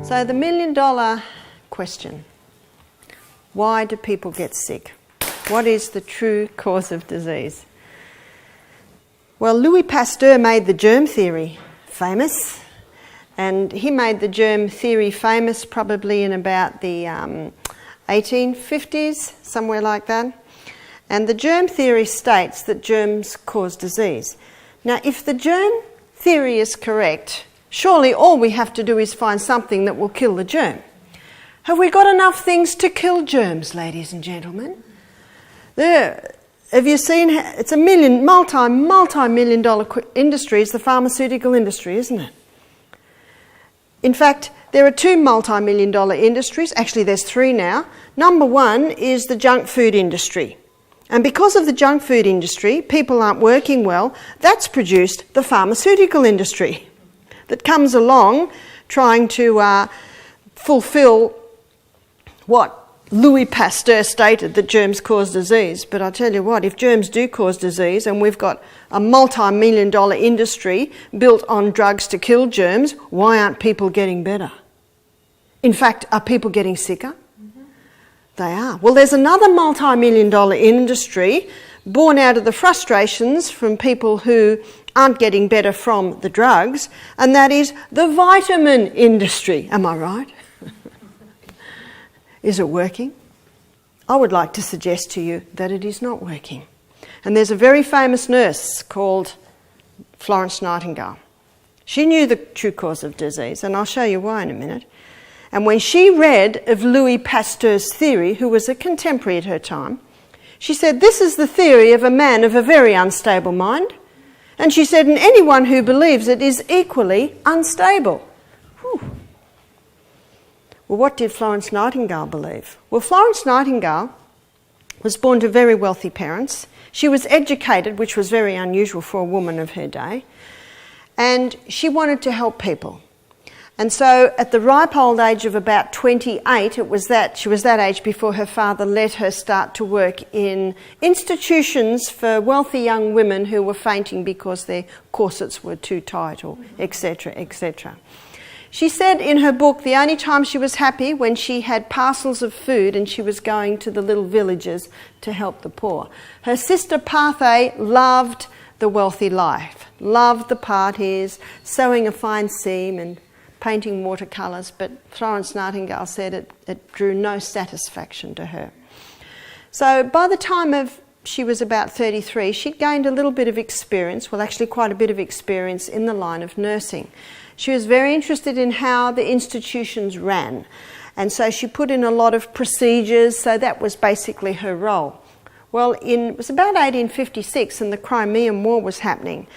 So the million-dollar question: why do people get sick? What is the true cause of disease? Well, Louis Pasteur made the germ theory famous, and he made the germ theory famous probably in about the 1850s, somewhere like that. And the germ theory states that germs cause disease. Now, if the germ theory is correct, surely all we have to do is find something that will kill the germ. Have we got enough things to kill germs, ladies and gentlemen? Have you seen? It's a multi-million dollar industry. It's the pharmaceutical industry, isn't it? In fact, there are two multi-million dollar industries. Actually, there's three now. Number one is the junk food industry. And because of the junk food industry, people aren't working well. That's produced the pharmaceutical industry that comes along trying to fulfill what Louis Pasteur stated, that germs cause disease. But I tell you what, if germs do cause disease and we've got a multi-million dollar industry built on drugs to kill germs, why aren't people getting better? In fact, are people getting sicker? Mm-hmm. They are. Well, there's another multi-million dollar industry born out of the frustrations from people who aren't getting better from the drugs, and that is the vitamin industry. Am I right? Is it working? I would like to suggest to you that it is not working. And there's a very famous nurse called Florence Nightingale. She knew the true cause of disease, and I'll show you why in a minute. And when she read of Louis Pasteur's theory, who was a contemporary at her time, she said, "This is the theory of a man of a very unstable mind." And she said, "And anyone who believes it is equally unstable." Whew. Well, what did Florence Nightingale believe? Well, Florence Nightingale was born to very wealthy parents. She was educated, which was very unusual for a woman of her day, and she wanted to help people. And so at the ripe old age of about 28, she was that age before her father let her start to work in institutions for wealthy young women who were fainting because their corsets were too tight, or etc., etc. She said in her book the only time she was happy when she had parcels of food and she was going to the little villages to help the poor. Her sister Parthe loved the wealthy life, loved the parties, sewing a fine seam and painting watercolours, but Florence Nightingale said it drew no satisfaction to her. So by the time she was about 33, she'd gained a little bit of experience, well actually quite a bit of experience in the line of nursing. She was very interested in how the institutions ran, and so she put in a lot of procedures, so that was basically her role. Well, it was about 1856 and the Crimean War was happening,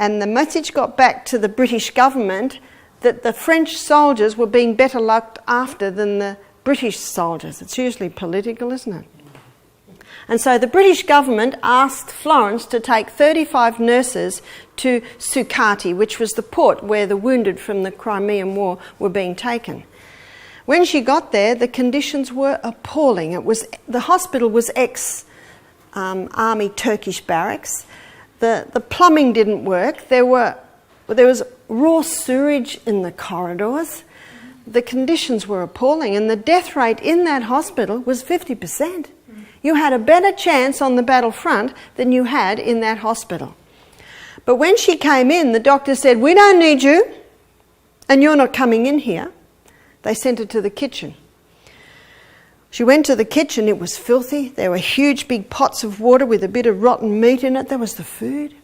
and the message got back to the British government that the French soldiers were being better looked after than the British soldiers. It's usually political, isn't it? And so the British government asked Florence to take 35 nurses to Sukhati, which was the port where the wounded from the Crimean War were being taken. When she got there, the conditions were appalling. The hospital was ex-army Turkish barracks. The plumbing didn't work. There was raw sewage in the corridors. The conditions were appalling, and the death rate in that hospital was 50%. You had a better chance on the battlefront than you had in that hospital. But when she came in, the doctor said, "We don't need you, and you're not coming in here." They sent her to the kitchen. She went to the kitchen. It was filthy. There were huge big pots of water with a bit of rotten meat in it. There was the food.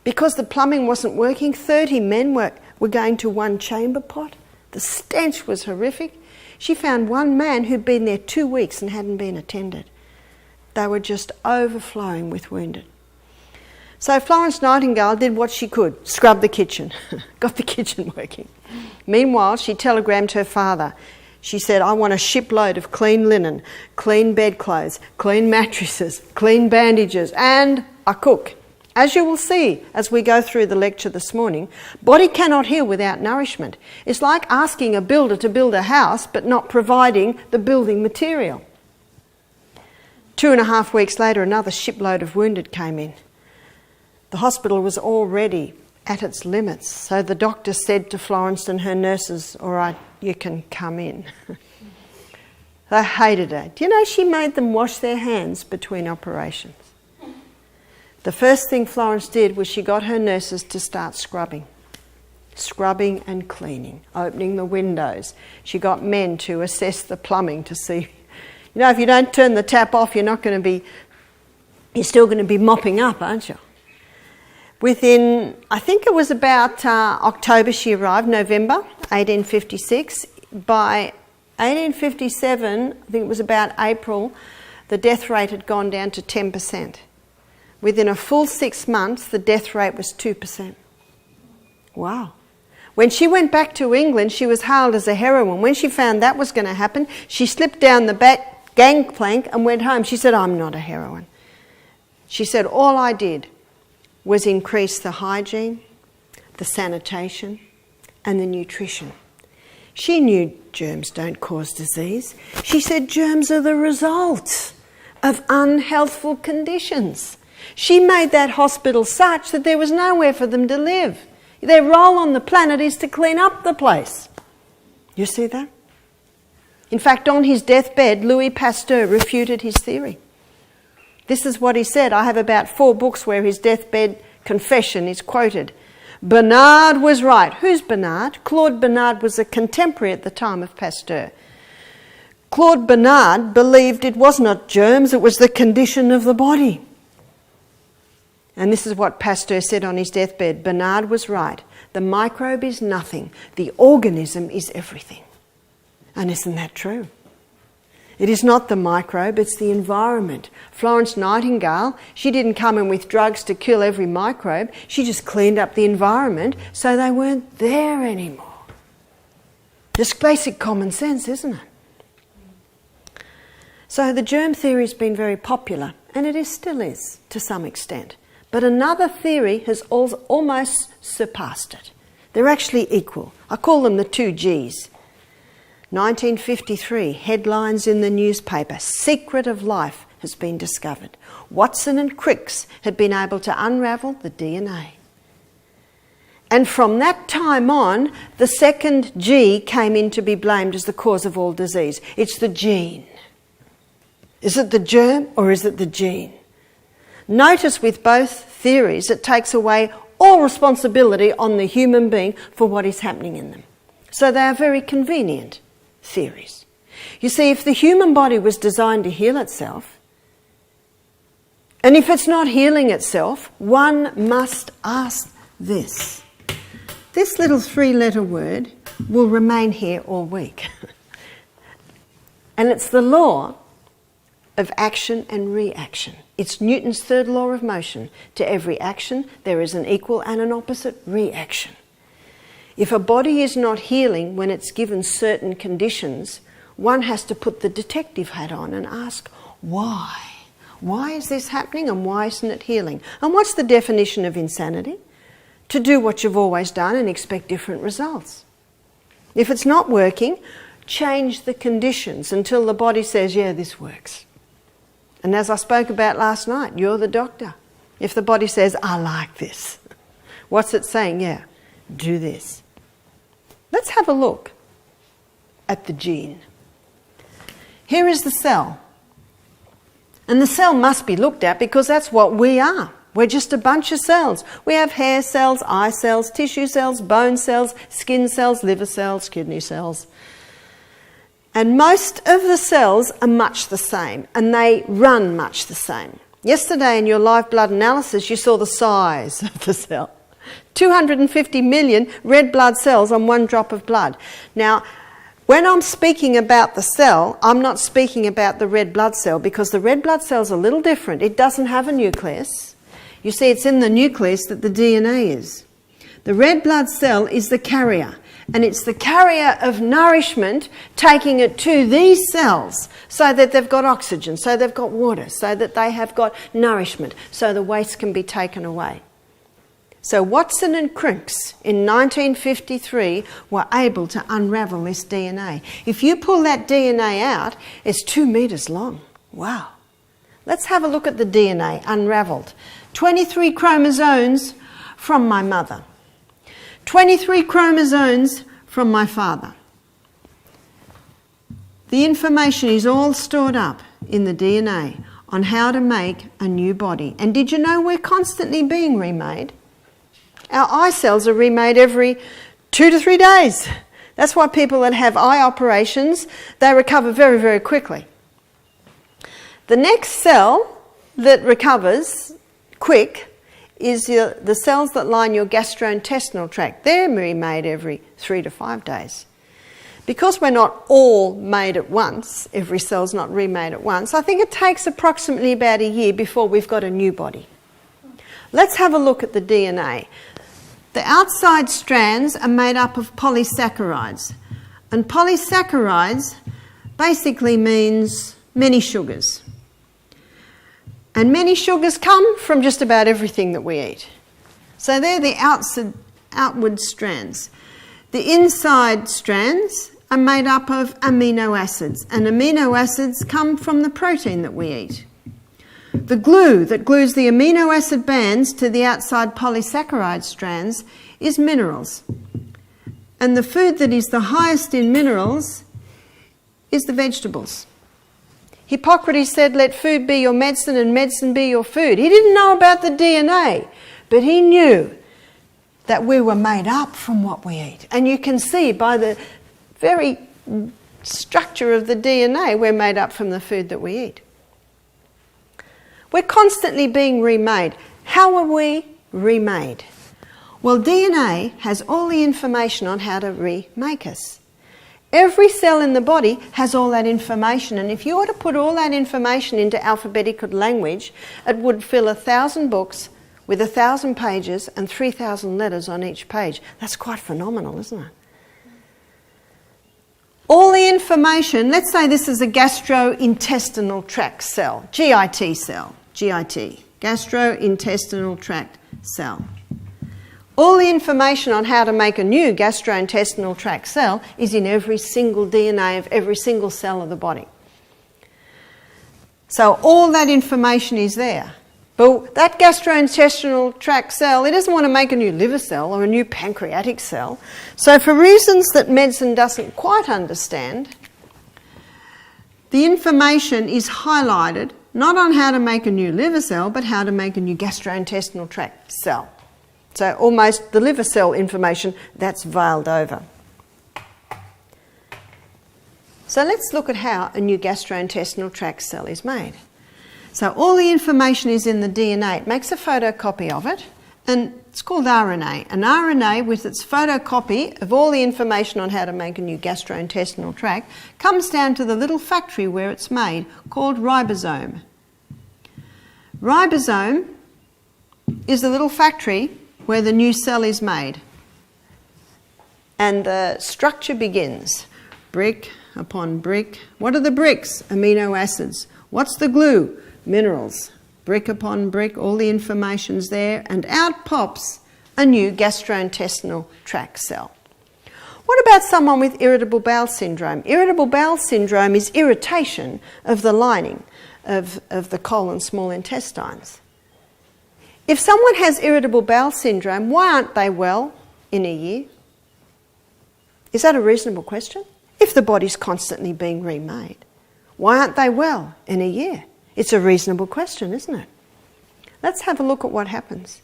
Because the plumbing wasn't working, 30 men were going to one chamber pot. The stench was horrific. She found one man who'd been there 2 weeks and hadn't been attended. They were just overflowing with wounded. So Florence Nightingale did what she could, scrub the kitchen, got the kitchen working. Meanwhile, she telegrammed her father. She said, "I want a shipload of clean linen, clean bedclothes, clean mattresses, clean bandages, and a cook." As you will see as we go through the lecture this morning, body cannot heal without nourishment. It's like asking a builder to build a house but not providing the building material. 2.5 weeks later, another shipload of wounded came in. The hospital was already at its limits, so the doctor said to Florence and her nurses, "All right, you can come in. They hated her. Do you know she made them wash their hands between operations? The first thing Florence did was she got her nurses to start scrubbing and cleaning, opening the windows. She got men to assess the plumbing to see, if you don't turn the tap off, you're still going to be mopping up, aren't you? Within, I think it was about October she arrived, November 1856. By 1857, I think it was about April, the death rate had gone down to 10%. Within a full 6 months, the death rate was 2%. Wow. When she went back to England, she was hailed as a heroine. When she found that was going to happen, she slipped down the back gangplank and went home. She said, "I'm not a heroine." She said, "All I did was increase the hygiene, the sanitation, and the nutrition." She knew germs don't cause disease. She said germs are the result of unhealthful conditions. She made that hospital such that there was nowhere for them to live. Their role on the planet is to clean up the place. You see that? In fact, on his deathbed, Louis Pasteur refuted his theory. This is what he said. I have about 4 books where his deathbed confession is quoted. Bernard was right. Who's Bernard? Claude Bernard was a contemporary at the time of Pasteur. Claude Bernard believed it was not germs, it was the condition of the body. And this is what Pasteur said on his deathbed. Bernard was right. The microbe is nothing. The organism is everything. And isn't that true? It is not the microbe, it's the environment. Florence Nightingale, she didn't come in with drugs to kill every microbe. She just cleaned up the environment so they weren't there anymore. Just basic common sense, isn't it? So the germ theory's been very popular, and it still is to some extent. But another theory has almost surpassed it. They're actually equal. I call them the 2 Gs. 1953, headlines in the newspaper, "Secret of life has been discovered." Watson and Crick's had been able to unravel the DNA. And from that time on, the second G came in to be blamed as the cause of all disease. It's the gene. Is it the germ or is it the gene? Notice with both theories, it takes away all responsibility on the human being for what is happening in them. So they are very convenient theories. You see, if the human body was designed to heal itself, and if it's not healing itself, one must ask this. This little 3-letter word will remain here all week. And it's the law of action and reaction. It's Newton's 3rd law of motion. To every action, there is an equal and an opposite reaction. If a body is not healing when it's given certain conditions, one has to put the detective hat on and ask, why? Why is this happening and why isn't it healing? And what's the definition of insanity? To do what you've always done and expect different results. If it's not working, change the conditions until the body says, yeah, this works. And as I spoke about last night, you're the doctor. If the body says, I like this, what's it saying? Yeah, do this. Let's have a look at the gene. Here is the cell. And the cell must be looked at because that's what we are. We're just a bunch of cells. We have hair cells, eye cells, tissue cells, bone cells, skin cells, liver cells, kidney cells. And most of the cells are much the same, and they run much the same. Yesterday in your live blood analysis, you saw the size of the cell. 250 million red blood cells on 1 drop of blood. Now, when I'm speaking about the cell, I'm not speaking about the red blood cell because the red blood cell's a little different. It doesn't have a nucleus. You see, it's in the nucleus that the DNA is. The red blood cell is the carrier, and it's the carrier of nourishment taking it to these cells so that they've got oxygen, so they've got water, so that they have got nourishment, so the waste can be taken away. So Watson and Crick's in 1953 were able to unravel this DNA. If you pull that DNA out, it's 2 meters long. Wow. Let's have a look at the DNA unravelled. 23 chromosomes from my mother. 23 chromosomes from my father. The information is all stored up in the DNA on how to make a new body. And did you know we're constantly being remade? Our eye cells are remade every 2 to 3 days. That's why people that have eye operations, they recover very, very quickly. The next cell that recovers quick is the cells that line your gastrointestinal tract. They're remade every 3 to 5 days. Because we're not all made at once, every cell's not remade at once, I think it takes approximately about a year before we've got a new body. Let's have a look at the DNA. The outside strands are made up of polysaccharides. And polysaccharides basically means many sugars. And many sugars come from just about everything that we eat. So they're the outward strands. The inside strands are made up of amino acids, and amino acids come from the protein that we eat. The glue that glues the amino acid bands to the outside polysaccharide strands is minerals. And the food that is the highest in minerals is the vegetables. Hippocrates said, "Let food be your medicine and medicine be your food." He didn't know about the DNA, but he knew that we were made up from what we eat. And you can see by the very structure of the DNA, we're made up from the food that we eat. We're constantly being remade. How are we remade? Well, DNA has all the information on how to remake us. Every cell in the body has all that information, and if you were to put all that information into alphabetical language, it would fill 1,000 books with 1,000 pages and 3,000 letters on each page. That's quite phenomenal, isn't it? All the information, let's say this is a gastrointestinal tract cell, GIT cell, GIT, gastrointestinal tract cell. All the information on how to make a new gastrointestinal tract cell is in every single DNA of every single cell of the body. So all that information is there. But that gastrointestinal tract cell, it doesn't want to make a new liver cell or a new pancreatic cell. So for reasons that medicine doesn't quite understand, the information is highlighted not on how to make a new liver cell, but how to make a new gastrointestinal tract cell. So almost the liver cell information, that's veiled over. So let's look at how a new gastrointestinal tract cell is made. So all the information is in the DNA. It makes a photocopy of it, and it's called RNA. An RNA, with its photocopy of all the information on how to make a new gastrointestinal tract, comes down to the little factory where it's made, called ribosome. Ribosome is the little factory where the new cell is made. And the structure begins, brick upon brick. What are the bricks? Amino acids. What's the glue? Minerals. Brick upon brick, all the information's there, and out pops a new gastrointestinal tract cell. What about someone with irritable bowel syndrome? Irritable bowel syndrome is irritation of the lining of the colon, small intestines. If someone has irritable bowel syndrome, why aren't they well in a year? Is that a reasonable question? If the body's constantly being remade, why aren't they well in a year? It's a reasonable question, isn't it? Let's have a look at what happens.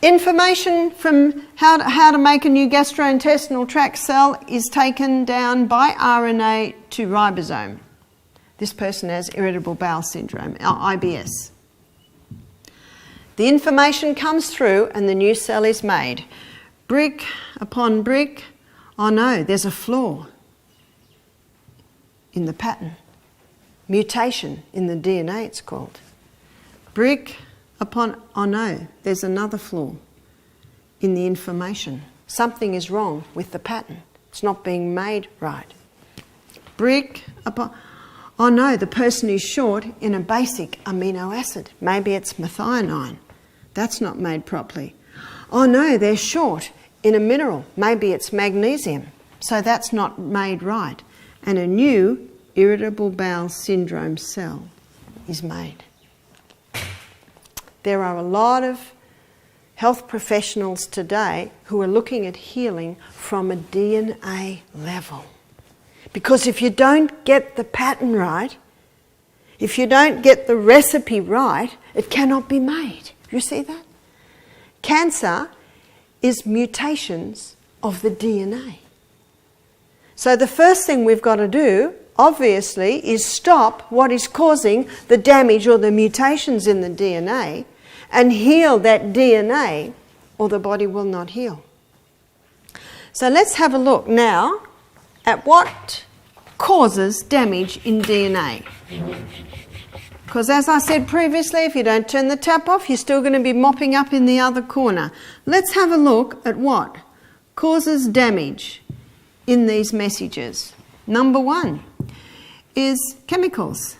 Information from how to make a new gastrointestinal tract cell is taken down by RNA to ribosome. This person has irritable bowel syndrome, IBS. The information comes through and the new cell is made. Brick upon brick. Oh no, there's a flaw in the pattern. Mutation in the DNA, it's called. Brick upon, oh no, there's another flaw in the information. Something is wrong with the pattern. It's not being made right. Brick upon, oh no, the person is short in a basic amino acid. Maybe it's methionine. That's not made properly. Oh no, they're short in a mineral. Maybe it's magnesium. So that's not made right. And a new irritable bowel syndrome cell is made. There are a lot of health professionals today who are looking at healing from a DNA level Because if you don't get the pattern right, if you don't get the recipe right, it cannot be made. You see that? Cancer is mutations of the DNA. So the first thing we've got to do, obviously, is stop what is causing the damage or the mutations in the DNA and heal that DNA, or the body will not heal. So let's have a look now at what causes damage in DNA. Because as I said previously, if you don't turn the tap off, you're still going to be mopping up in the other corner. Let's have a look at what causes damage in these messages. Number one is chemicals.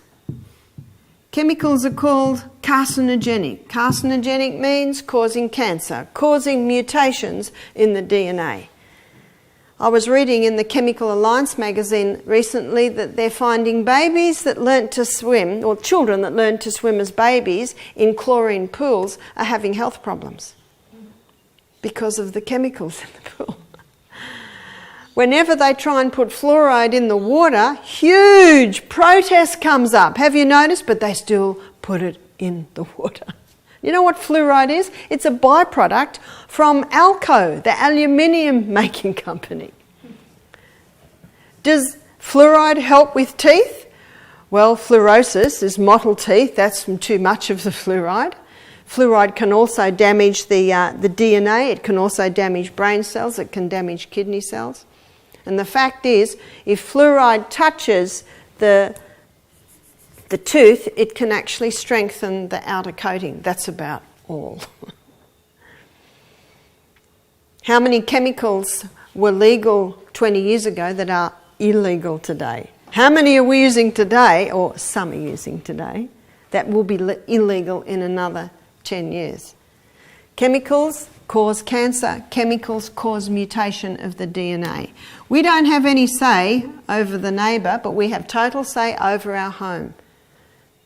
Chemicals are called carcinogenic. Carcinogenic means causing cancer, causing mutations in the DNA. I was reading in the Chemical Alliance magazine recently that they're finding babies that learnt to swim, or children that learned to swim as babies in chlorine pools, are having health problems because of the chemicals in the pool. Whenever they try and put fluoride in the water, huge protest comes up. Have you noticed? But they still put it in the water. You know what fluoride is? It's a byproduct from Alco, the aluminium making company. Does fluoride help with teeth? Well, fluorosis is mottled teeth. That's from too much of the fluoride. Fluoride can also damage the DNA. It can also damage brain cells. It can damage kidney cells. And the fact is, if fluoride touches the tooth, it can actually strengthen the outer coating. That's about all. How many chemicals were legal 20 years ago that are illegal today? How many are we using today, or some are using today, that will be illegal in another 10 years? Chemicals cause cancer. Chemicals cause mutation of the DNA. We don't have any say over the neighbour, but we have total say over our home.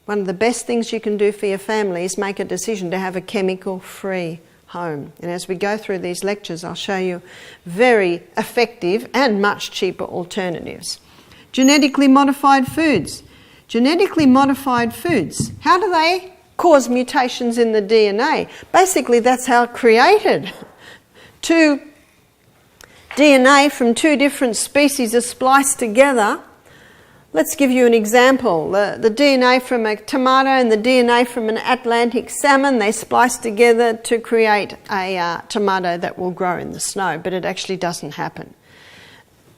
One of the best things you can do for your family is make a decision to have a chemical-free home. And as we go through these lectures, I'll show you very effective and much cheaper alternatives. Genetically modified foods. Genetically modified foods, how do they cause mutations in the DNA? Basically, that's how it created. Two DNA from two different species are spliced together. Let's give you an example. The DNA from a tomato and the DNA from an Atlantic salmon, they splice together to create a tomato that will grow in the snow, but it actually doesn't happen.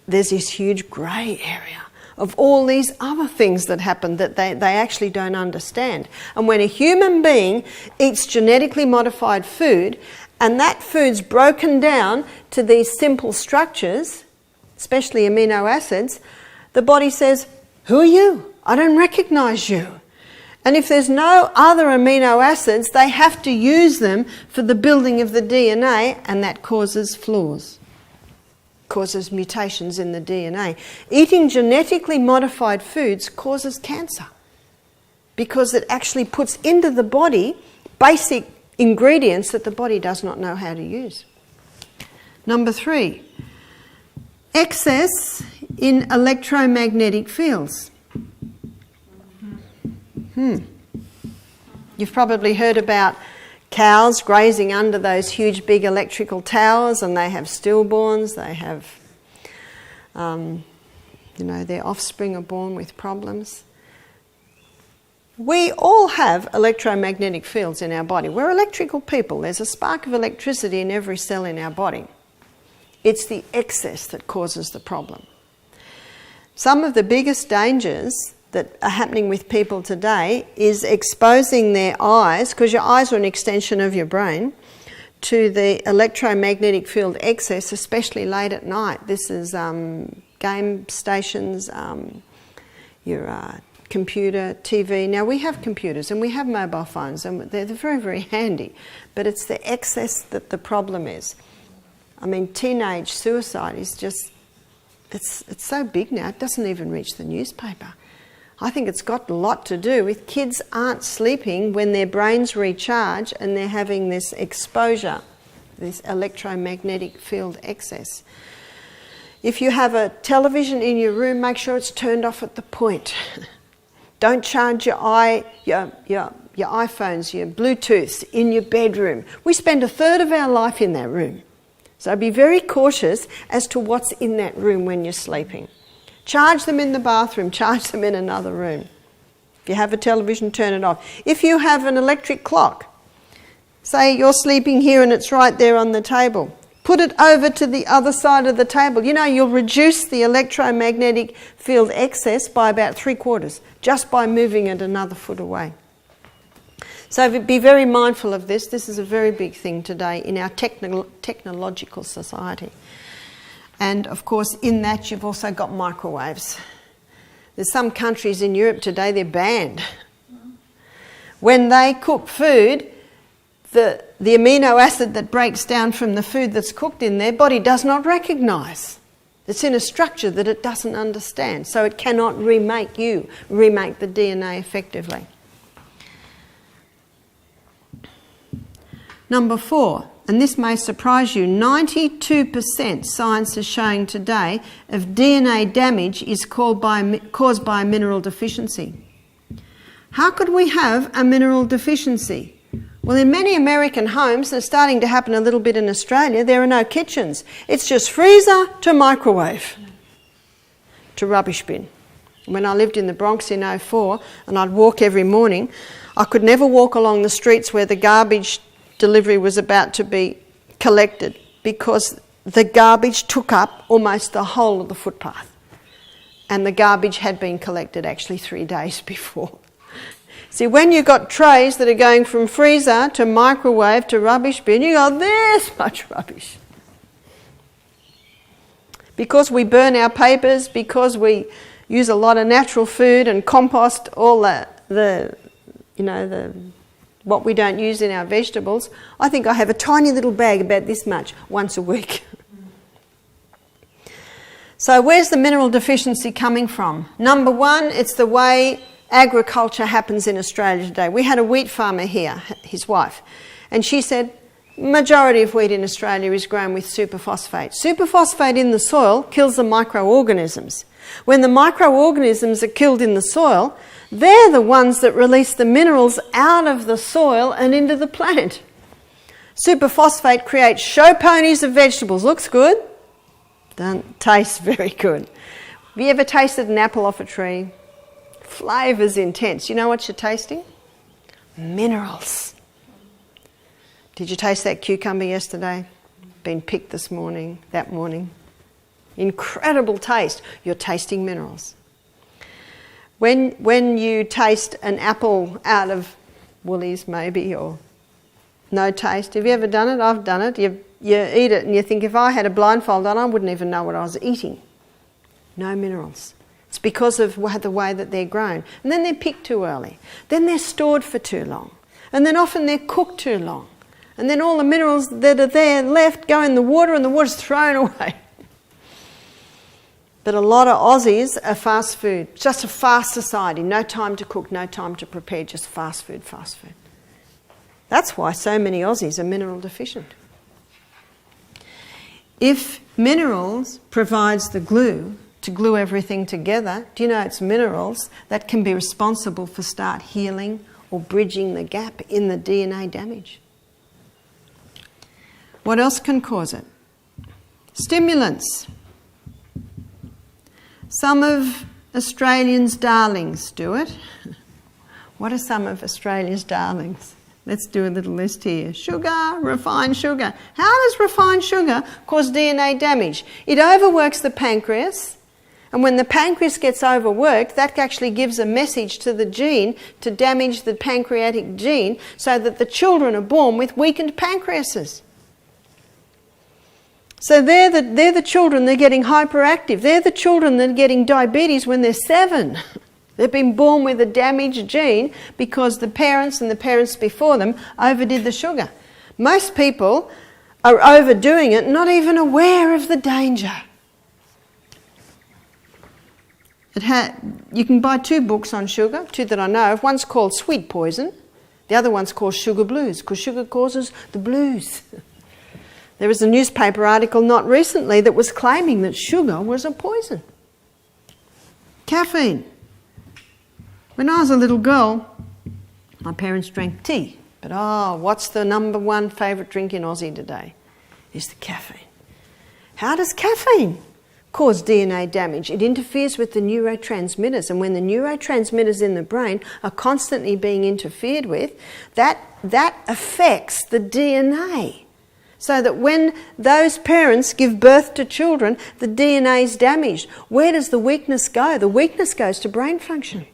There's this huge grey area of all these other things that happen that they actually don't understand. And when a human being eats genetically modified food, and that food's broken down to these simple structures, especially amino acids, the body says, "Who are you? I don't recognise you." And if there's no other amino acids, they have to use them for the building of the DNA, and that causes flaws. Causes mutations in the DNA. Eating genetically modified foods causes cancer because it actually puts into the body basic ingredients that the body does not know how to use. Number 3, excess in electromagnetic fields. You've probably heard about cows grazing under those huge big electrical towers, and they have stillborns, they have, their offspring are born with problems. We all have electromagnetic fields in our body. We're electrical people. There's a spark of electricity in every cell in our body. It's the excess that causes the problem. Some of the biggest dangers that are happening with people today is exposing their eyes, because your eyes are an extension of your brain, to the electromagnetic field excess, especially late at night. This is game stations, your computer, TV. Now we have computers and we have mobile phones and they're very, very handy, but it's the excess that the problem is. I mean, teenage suicide is just, it's so big now, it doesn't even reach the newspaper. I think it's got a lot to do with kids aren't sleeping when their brains recharge and they're having this exposure, this electromagnetic field excess. If you have a television in your room, make sure it's turned off at the point. Don't charge your iPhones, your Bluetooths in your bedroom. We spend a third of our life in that room. So be very cautious as to what's in that room when you're sleeping. Charge them in the bathroom, charge them in another room. If you have a television, turn it off. If you have an electric clock, say you're sleeping here and it's right there on the table, put it over to the other side of the table. You know, you'll reduce the electromagnetic field excess by about 3/4 just by moving it another foot away. So be very mindful of this. This is a very big thing today in our technological society. And of course, in that you've also got microwaves. There's some countries in Europe today, they're banned. When they cook food, the amino acid that breaks down from the food that's cooked in their body does not recognise. It's in a structure that it doesn't understand, so it cannot remake the DNA effectively. Number 4, and this may surprise you, 92% science is showing today of DNA damage is caused by a mineral deficiency. How could we have a mineral deficiency? Well, in many American homes, they're starting to happen a little bit in Australia, there are no kitchens. It's just freezer to microwave to rubbish bin. When I lived in the Bronx in 2004 and I'd walk every morning, I could never walk along the streets where the garbage delivery was about to be collected because the garbage took up almost the whole of the footpath. And the garbage had been collected actually 3 days before. See, when you've got trays that are going from freezer to microwave to rubbish bin, you got this much rubbish. Because we burn our papers, because we use a lot of natural food and compost all what we don't use in our vegetables, I think I have a tiny little bag about this much once a week. So where's the mineral deficiency coming from? Number 1, it's the way agriculture happens in Australia today. We had a wheat farmer here, his wife, and she said majority of wheat in Australia is grown with superphosphate. Superphosphate in the soil kills the microorganisms. When the microorganisms are killed in the soil, they're the ones that release the minerals out of the soil and into the plant. Superphosphate creates show ponies of vegetables. Looks good, doesn't taste very good. Have you ever tasted an apple off a tree? Flavour's intense. You know what you're tasting? Minerals. Did you taste that cucumber yesterday? Been picked this morning, that morning. Incredible taste. You're tasting minerals. When you taste an apple out of Woolies maybe, or no taste, have you ever done it? I've done it. You eat it and you think, if I had a blindfold on, I wouldn't even know what I was eating. No minerals. It's because of the way that they're grown. And then they're picked too early. Then they're stored for too long. And then often they're cooked too long. And then all the minerals that are there left go in the water and the water's thrown away. But a lot of Aussies are fast food. It's just a fast society. No time to cook, no time to prepare, just fast food, fast food. That's why so many Aussies are mineral deficient. If minerals provides the glue to glue everything together, do you know it's minerals that can be responsible for start healing or bridging the gap in the DNA damage? What else can cause it? Stimulants. Some of Australians' darlings do it. What are some of Australia's darlings? Let's do a little list here. Sugar, refined sugar. How does refined sugar cause DNA damage? It overworks the pancreas. And when the pancreas gets overworked, that actually gives a message to the gene to damage the pancreatic gene so that the children are born with weakened pancreases. So they're the children that are getting hyperactive. They're the children that are getting diabetes when they're 7. They've been born with a damaged gene because the parents and the parents before them overdid the sugar. Most people are overdoing it, not even aware of the danger. You can buy 2 books on sugar, 2 that I know of. One's called Sweet Poison. The other one's called Sugar Blues, because sugar causes the blues. There was a newspaper article not recently that was claiming that sugar was a poison. Caffeine. When I was a little girl, my parents drank tea. But what's the number one favourite drink in Aussie today? Is the caffeine. How does caffeine cause DNA damage? It interferes with the neurotransmitters, and when the neurotransmitters in the brain are constantly being interfered with, that affects the DNA. So that when those parents give birth to children, the DNA is damaged. Where does the weakness go? The weakness goes to brain function.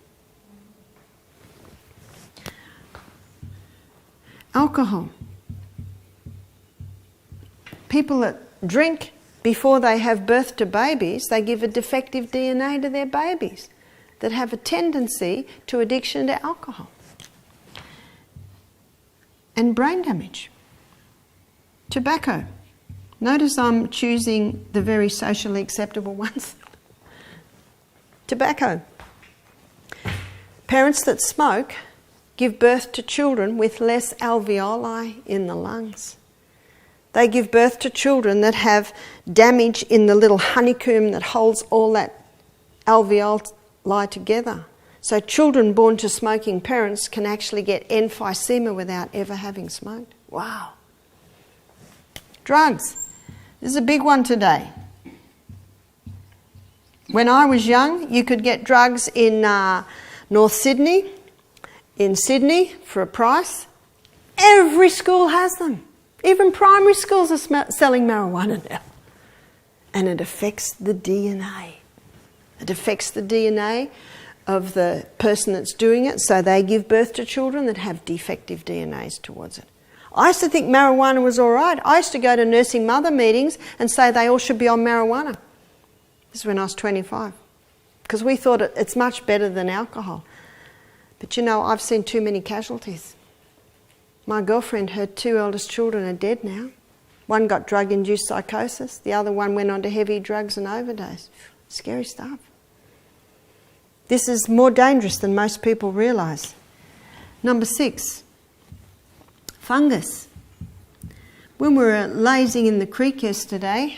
Alcohol. People that drink before they have birth to babies, they give a defective DNA to their babies that have a tendency to addiction to alcohol. And brain damage. Tobacco. Notice I'm choosing the very socially acceptable ones. Tobacco. Parents that smoke give birth to children with less alveoli in the lungs. They give birth to children that have damage in the little honeycomb that holds all that alveoli together. So children born to smoking parents can actually get emphysema without ever having smoked. Wow. Drugs. This is a big one today. When I was young, you could get drugs in North Sydney, in Sydney for a price. Every school has them. Even primary schools are selling marijuana now. And it affects the DNA. It affects the DNA of the person that's doing it, so they give birth to children that have defective DNAs towards it. I used to think marijuana was all right. I used to go to nursing mother meetings and say they all should be on marijuana. This is when I was 25. Because we thought it's much better than alcohol. But you know, I've seen too many casualties. My girlfriend, her two eldest children are dead now. One got drug-induced psychosis. The other one went on to heavy drugs and overdose. Scary stuff. This is more dangerous than most people realise. Number 6, fungus. When we were lazing in the creek yesterday,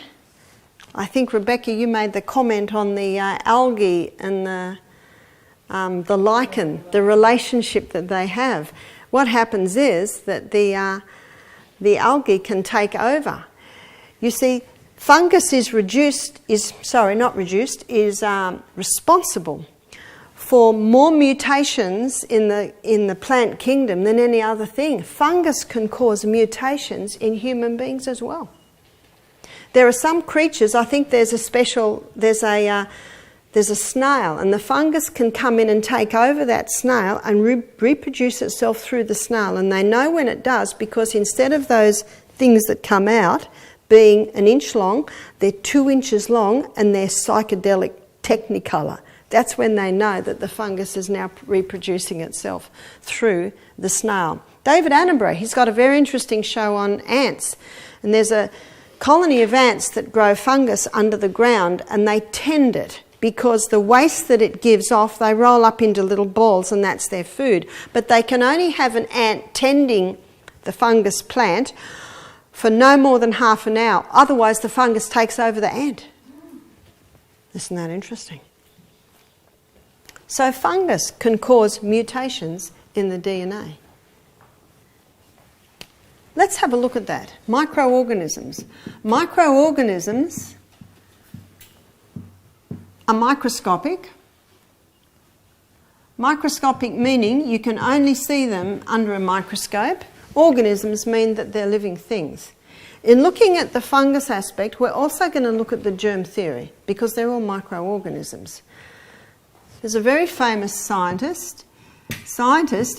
I think, Rebecca, you made the comment on the algae and the lichen, the relationship that they have. What happens is that the algae can take over. You see, fungus is responsible for more mutations in the plant kingdom than any other thing. Fungus can cause mutations in human beings as well. There are some creatures, I think there's a snail, and the fungus can come in and take over that snail and reproduce itself through the snail. And they know when it does, because instead of those things that come out being an inch long, they're 2 inches long and they're psychedelic technicolor. That's when they know that the fungus is now reproducing itself through the snail. David Attenborough, he's got a very interesting show on ants. And there's a colony of ants that grow fungus under the ground, and they tend it. Because the waste that it gives off, they roll up into little balls and that's their food. But they can only have an ant tending the fungus plant for no more than half an hour. Otherwise, the fungus takes over the ant. Isn't that interesting? So fungus can cause mutations in the DNA. Let's have a look at that. Microorganisms. Microorganisms are microscopic. Microscopic meaning you can only see them under a microscope. Organisms mean that they're living things. In looking at the fungus aspect, we're also going to look at the germ theory, because they're all microorganisms. There's a very famous scientist,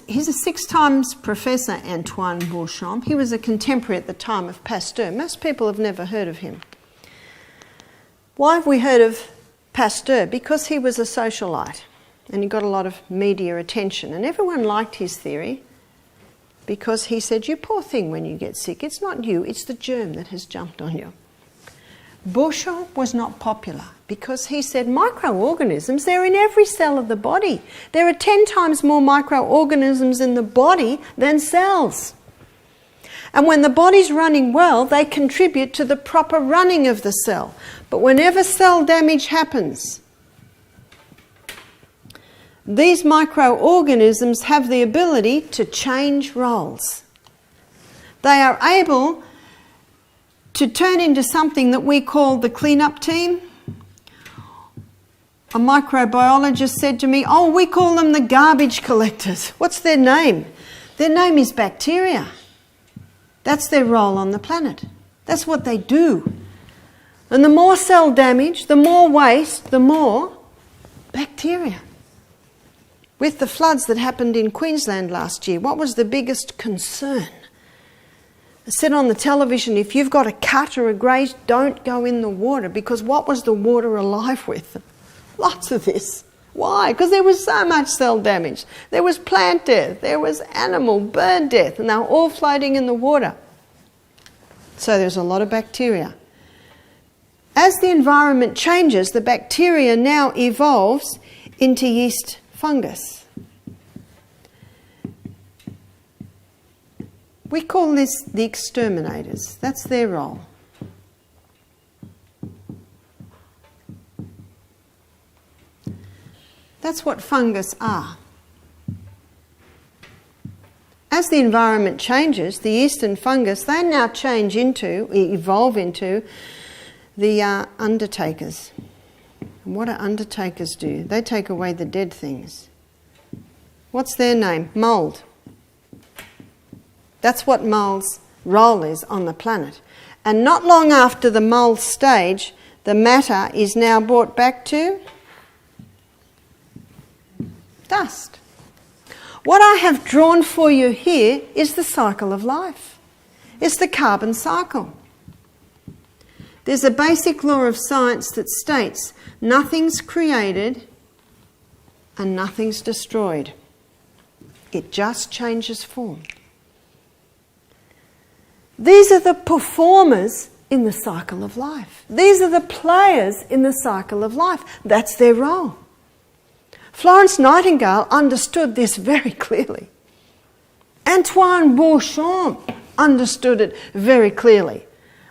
he's a 6 times professor, Antoine Beauchamp. He was a contemporary at the time of Pasteur. Most people have never heard of him. Why have we heard of Pasteur? Because he was a socialite and he got a lot of media attention, and everyone liked his theory because he said, you poor thing, when you get sick, it's not you, it's the germ that has jumped on you. Beauchamp was not popular because he said microorganisms, they're in every cell of the body. There are 10 times more microorganisms in the body than cells. And when the body's running well, they contribute to the proper running of the cell. But whenever cell damage happens, these microorganisms have the ability to change roles. They are able to turn into something that we call the cleanup team. A microbiologist said to me, "Oh, we call them the garbage collectors." What's their name? Their name is bacteria. That's their role on the planet. That's what they do. And the more cell damage, the more waste, the more bacteria. With the floods that happened in Queensland last year, what was the biggest concern? I said on the television, if you've got a cut or a graze, don't go in the water, because what was the water alive with? Lots of this. Why? Because there was so much cell damage. There was plant death, there was animal bird death, and they were all floating in the water. So there's a lot of bacteria. As the environment changes, the bacteria now evolves into yeast fungus. We call this the exterminators. That's their role. That's what fungus are. As the environment changes, the yeast and fungus, they now evolve into the undertakers. And what do undertakers do? They take away the dead things. What's their name? Mould. That's what mould's role is on the planet. And not long after the mould stage, the matter is now brought back to dust. What I have drawn for you here is the cycle of life. It's the carbon cycle. There's a basic law of science that states nothing's created and nothing's destroyed. It just changes form. These are the performers in the cycle of life. These are the players in the cycle of life. That's their role. Florence Nightingale understood this very clearly. Antoine Beauchamp understood it very clearly.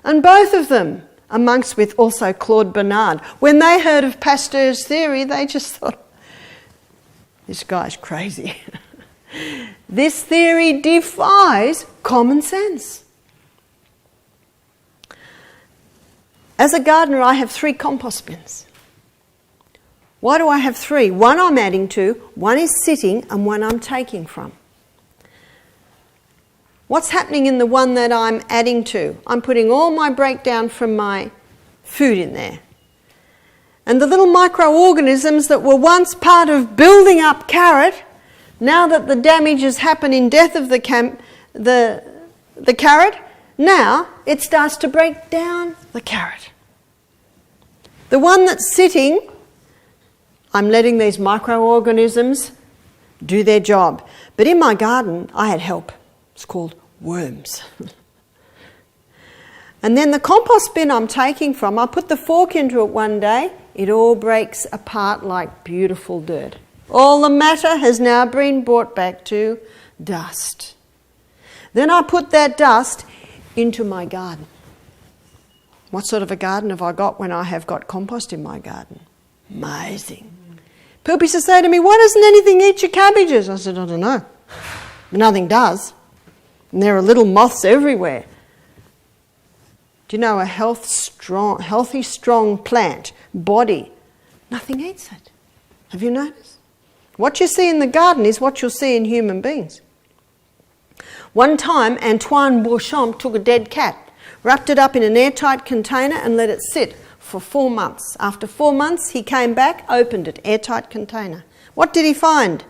And both of them, amongst with also Claude Bernard, when they heard of Pasteur's theory, they just thought, this guy's crazy. This theory defies common sense. As a gardener, I have 3 compost bins. Why do I have 3? One I'm adding to, one is sitting, and one I'm taking from. What's happening in the one that I'm adding to? I'm putting all my breakdown from my food in there. And the little microorganisms that were once part of building up carrot, now that the damage has happened in death of the carrot, now it starts to break down the carrot. The one that's sitting, I'm letting these microorganisms do their job. But in my garden, I had help. It's called worms. And then the compost bin I'm taking from, I put the fork into it one day, it all breaks apart like beautiful dirt. All the matter has now been brought back to dust. Then I put that dust into my garden. What sort of a garden have I got when I have got compost in my garden? Amazing. People used to say to me, why doesn't anything eat your cabbages? I said, I don't know. Nothing does. And there are little moths everywhere. Do you know a healthy, strong plant, body, nothing eats it. Have you noticed? What you see in the garden is what you'll see in human beings. One time, Antoine Beauchamp took a dead cat, wrapped it up in an airtight container and let it sit for 4 months. After 4 months, he came back, opened it, airtight container. What did he find?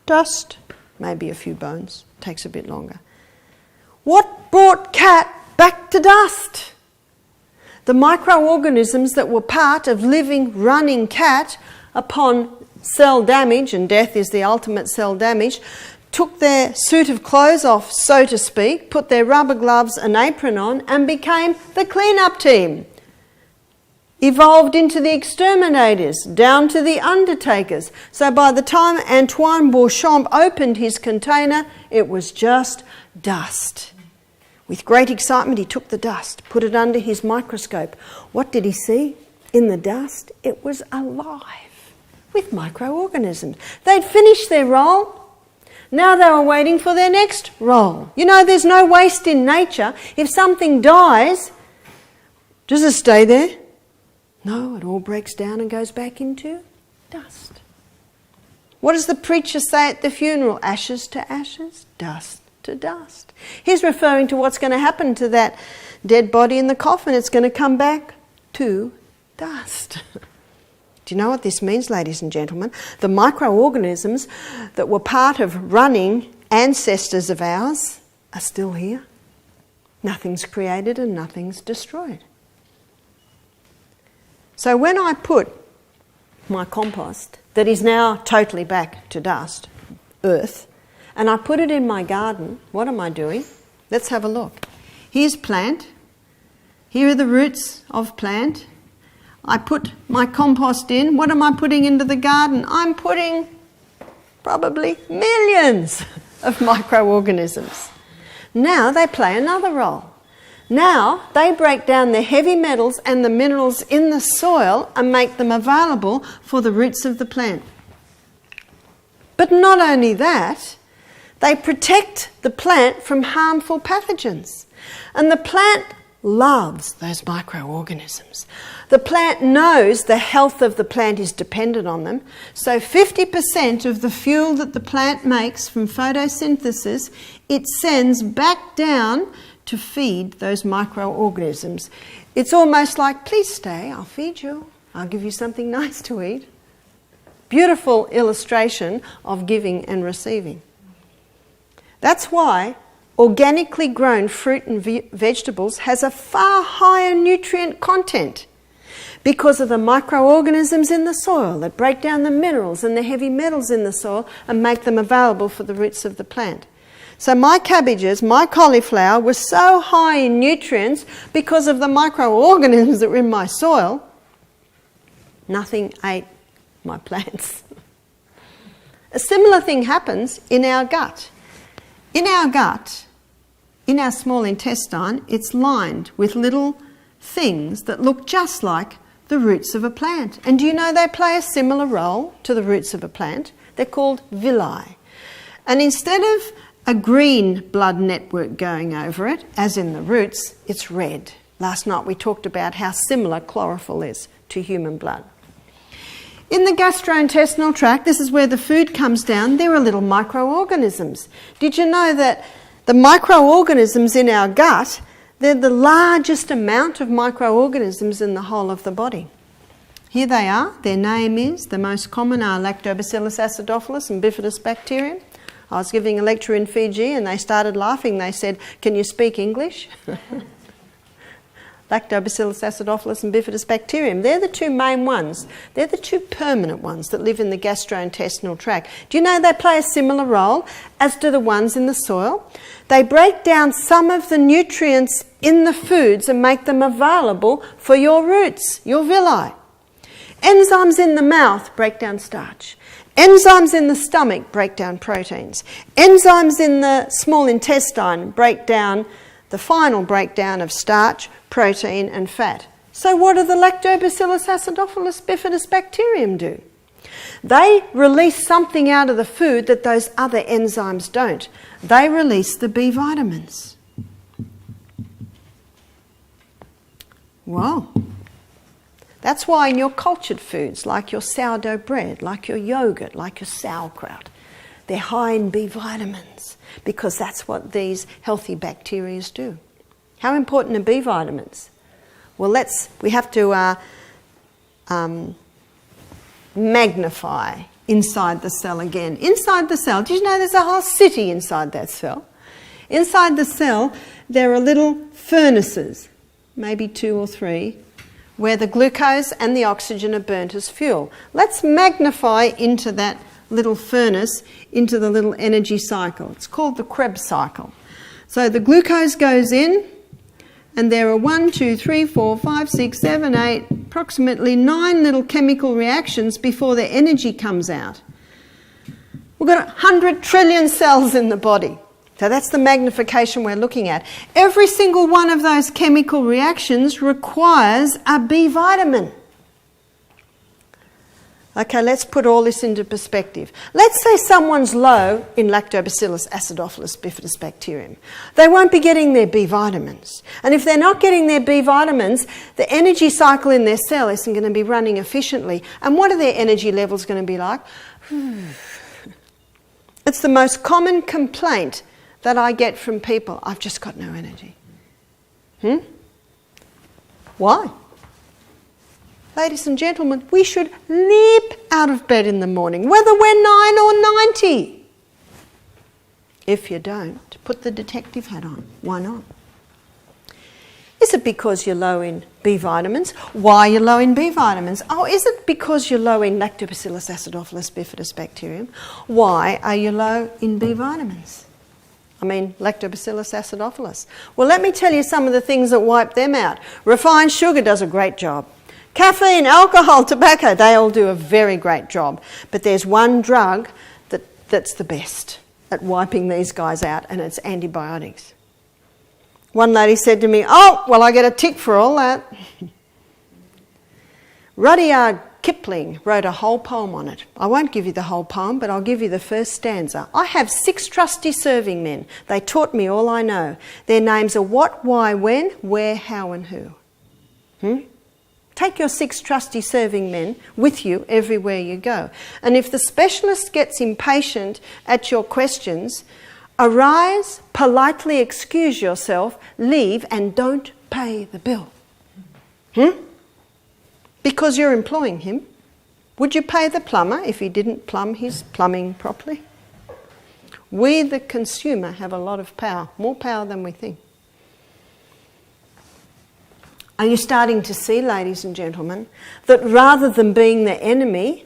Dust, maybe a few bones. Takes a bit longer. What brought cat back to dust? The microorganisms that were part of living, running cat upon cell damage, and death is the ultimate cell damage, took their suit of clothes off, so to speak, put their rubber gloves and apron on and became the clean-up team. Evolved into the exterminators, down to the undertakers. So by the time Antoine Beauchamp opened his container, it was just dust. With great excitement, he took the dust, put it under his microscope. What did he see? In the dust, it was alive with microorganisms. They'd finished their role. Now they were waiting for their next role. You know, there's no waste in nature. If something dies, does it stay there? No, it all breaks down and goes back into dust. What does the preacher say at the funeral? Ashes to ashes, dust to dust. He's referring to what's going to happen to that dead body in the coffin. It's going to come back to dust. Do you know what this means, ladies and gentlemen? The microorganisms that were part of running ancestors of ours are still here. Nothing's created and nothing's destroyed. So when I put my compost, that is now totally back to dust, earth, and I put it in my garden, what am I doing? Let's have a look. Here's plant. Here are the roots of plant. I put my compost in. What am I putting into the garden? I'm putting probably millions of microorganisms. Now they play another role. Now they break down the heavy metals and the minerals in the soil and make them available for the roots of the plant. But not only that, they protect the plant from harmful pathogens. And the plant loves those microorganisms. The plant knows the health of the plant is dependent on them. So 50% of the fuel that the plant makes from photosynthesis, it sends back down to feed those microorganisms. It's almost like, please stay, I'll feed you. I'll give you something nice to eat. Beautiful illustration of giving and receiving. That's why organically grown fruit and vegetables has a far higher nutrient content because of the microorganisms in the soil that break down the minerals and the heavy metals in the soil and make them available for the roots of the plant. So my cabbages, my cauliflower was so high in nutrients because of the microorganisms that were in my soil, nothing ate my plants. A similar thing happens in our gut. In our gut, in our small intestine, it's lined with little things that look just like the roots of a plant. And do you know they play a similar role to the roots of a plant? They're called villi. And instead of a green blood network going over it, as in the roots, it's red. Last night we talked about how similar chlorophyll is to human blood. In the gastrointestinal tract, this is where the food comes down, there are little microorganisms. Did you know that the microorganisms in our gut, they're the largest amount of microorganisms in the whole of the body? Here they are. Their name is, the most common are Lactobacillus acidophilus and Bifidobacterium. I was giving a lecture in Fiji and they started laughing. They said, "Can you speak English?" Lactobacillus acidophilus and Bifidobacterium. They're the two main ones. They're the two permanent ones that live in the gastrointestinal tract. Do you know they play a similar role as do the ones in the soil? They break down some of the nutrients in the foods and make them available for your roots, your villi. Enzymes in the mouth break down starch. Enzymes in the stomach break down proteins. Enzymes in the small intestine break down the final breakdown of starch, protein and fat. So what do the Lactobacillus acidophilus Bifidobacterium do? They release something out of the food that those other enzymes don't. They release the B vitamins. Wow. That's why in your cultured foods, like your sourdough bread, like your yogurt, like your sauerkraut, they're high in B vitamins because that's what these healthy bacteria do. How important are B vitamins? Well, we have to magnify inside the cell again. Inside the cell, did you know there's a whole city inside that cell? Inside the cell, there are little furnaces, maybe 2 or 3, where the glucose and the oxygen are burnt as fuel. Let's magnify into that little furnace, into the little energy cycle. It's called the Krebs cycle. So the glucose goes in, and there are 1, 2, 3, 4, 5, 6, 7, 8, approximately 9 little chemical reactions before the energy comes out. We've got 100 trillion cells in the body. So that's the magnification we're looking at. Every single one of those chemical reactions requires a B vitamin. Okay, let's put all this into perspective. Let's say someone's low in Lactobacillus acidophilus bifidobacterium. They won't be getting their B vitamins. And if they're not getting their B vitamins, the energy cycle in their cell isn't going to be running efficiently. And what are their energy levels going to be like? It's the most common complaint that I get from people. I've just got no energy. Why? Ladies and gentlemen, we should leap out of bed in the morning, whether we're 9 or 90. If you don't, put the detective hat on. Why not? Is it because you're low in B vitamins? Why are you low in B vitamins? Oh, is it because you're low in Lactobacillus acidophilus bifidobacterium? Why are you low in B vitamins? I mean, Lactobacillus acidophilus. Well, let me tell you some of the things that wipe them out. Refined sugar does a great job. Caffeine, alcohol, tobacco, they all do a very great job. But there's one drug that's the best at wiping these guys out, and it's antibiotics. One lady said to me, oh, well, I get a tick for all that. Rudyard Kipling wrote a whole poem on it. I won't give you the whole poem, but I'll give you the first stanza. I have 6 trusty serving men. They taught me all I know. Their names are what, why, when, where, how, and who. Take your 6 trusty serving men with you everywhere you go. And if the specialist gets impatient at your questions, arise, politely excuse yourself, leave, and don't pay the bill. Because you're employing him. Would you pay the plumber if he didn't plumb his plumbing properly? We, the consumer, have a lot of power, more power than we think. Are you starting to see, ladies and gentlemen, that rather than being the enemy,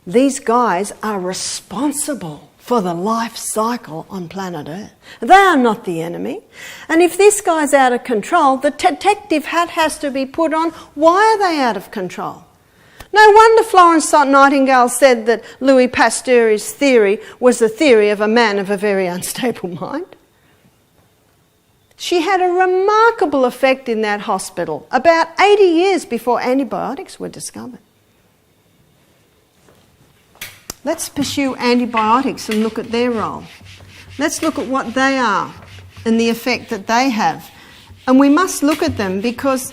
these guys are responsible for the life cycle on planet Earth? They are not the enemy. And if this guy's out of control, the detective hat has to be put on. Why are they out of control? No wonder Florence Nightingale said that Louis Pasteur's theory was the theory of a man of a very unstable mind. She had a remarkable effect in that hospital about 80 years before antibiotics were discovered. Let's pursue antibiotics and look at their role. Let's look at what they are and the effect that they have. And we must look at them because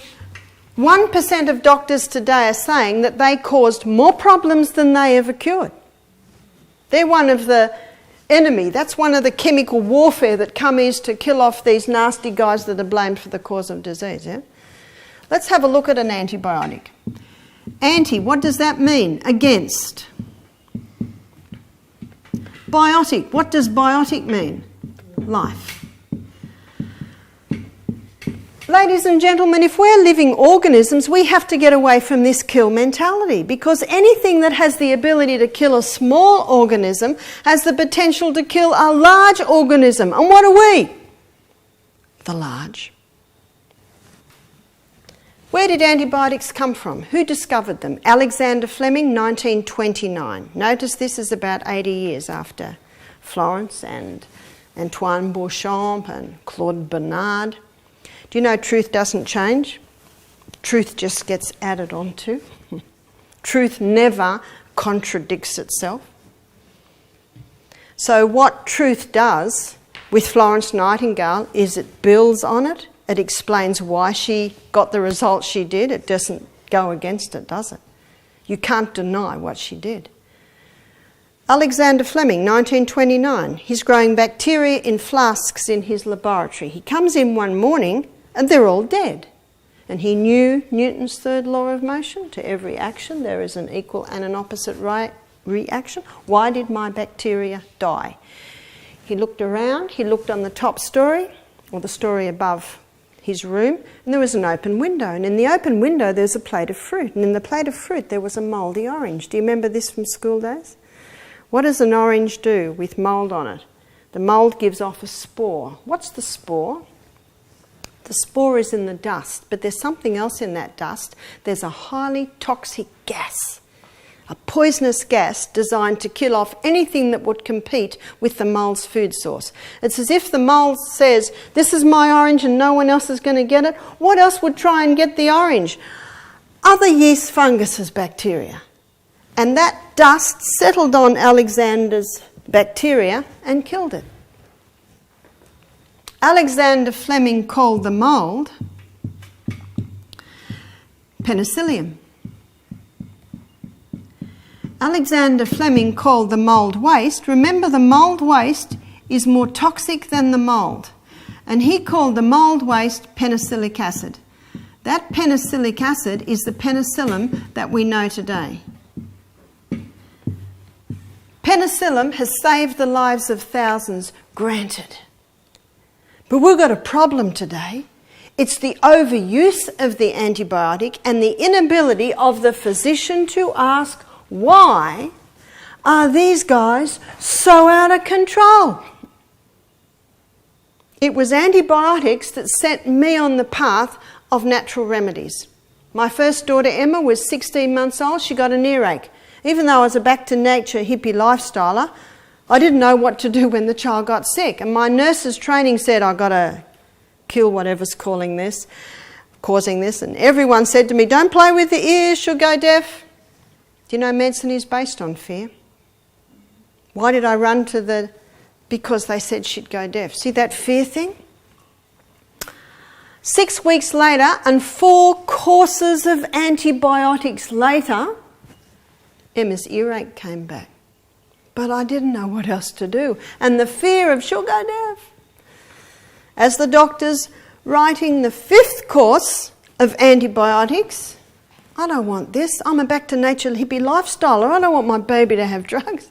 1% of doctors today are saying that they caused more problems than they ever cured. They're one of the enemy. That's one of the chemical warfare that comes to kill off these nasty guys that are blamed for the cause of disease. Yeah? Let's have a look at an antibiotic. Anti, what does that mean? Against. Biotic, what does biotic mean? Life. Ladies and gentlemen, if we're living organisms, we have to get away from this kill mentality because anything that has the ability to kill a small organism has the potential to kill a large organism. And what are we? The large. Where did antibiotics come from? Who discovered them? Alexander Fleming, 1929. Notice this is about 80 years after Florence and Antoine Beauchamp and Claude Bernard. Do you know truth doesn't change? Truth just gets added onto. Truth never contradicts itself. So what truth does with Florence Nightingale is it builds on it. It explains why she got the results she did. It doesn't go against it, does it? You can't deny what she did. Alexander Fleming, 1929. He's growing bacteria in flasks in his laboratory. He comes in one morning and they're all dead. And he knew Newton's third law of motion. To every action there is an equal and an opposite reaction. Why did my bacteria die? He looked around, he looked on the top story, or the story above his room, and there was an open window. And in the open window there's a plate of fruit. And in the plate of fruit there was a mouldy orange. Do you remember this from school days? What does an orange do with mould on it? The mould gives off a spore. What's the spore? The spore is in the dust, but there's something else in that dust. There's a highly toxic gas. a poisonous gas designed to kill off anything that would compete with the mole's food source. It's as if the mole says, this is my orange and no one else is going to get it. What else would try and get the orange? Other yeast, funguses, bacteria. And that dust settled on Alexander's bacteria and killed it. Alexander Fleming called the mould penicillium. Alexander Fleming called the mould waste. Remember, the mould waste is more toxic than the mould. And he called the mould waste penicillic acid. That penicillic acid is the penicillin that we know today. Penicillin has saved the lives of thousands, granted. But we've got a problem today. It's the overuse of the antibiotic and the inability of the physician to ask, why are these guys so out of control? It was antibiotics that set me on the path of natural remedies. My first daughter Emma was 16 months old. She got an earache. Even though I was a back-to-nature hippie lifestyler, I didn't know what to do when the child got sick. And my nurse's training said, I've got to kill whatever's causing this. And everyone said to me, don't play with the ears, she'll go deaf. Do you know medicine is based on fear? Why did I run to the... Because they said she'd go deaf. See that fear thing? 6 weeks later and 4 courses of antibiotics later, Emma's earache came back. But I didn't know what else to do. And the fear of she'll go deaf. As the doctor's writing the 5th course of antibiotics, I don't want this. I'm a back-to-nature hippie lifestyler. I don't want my baby to have drugs.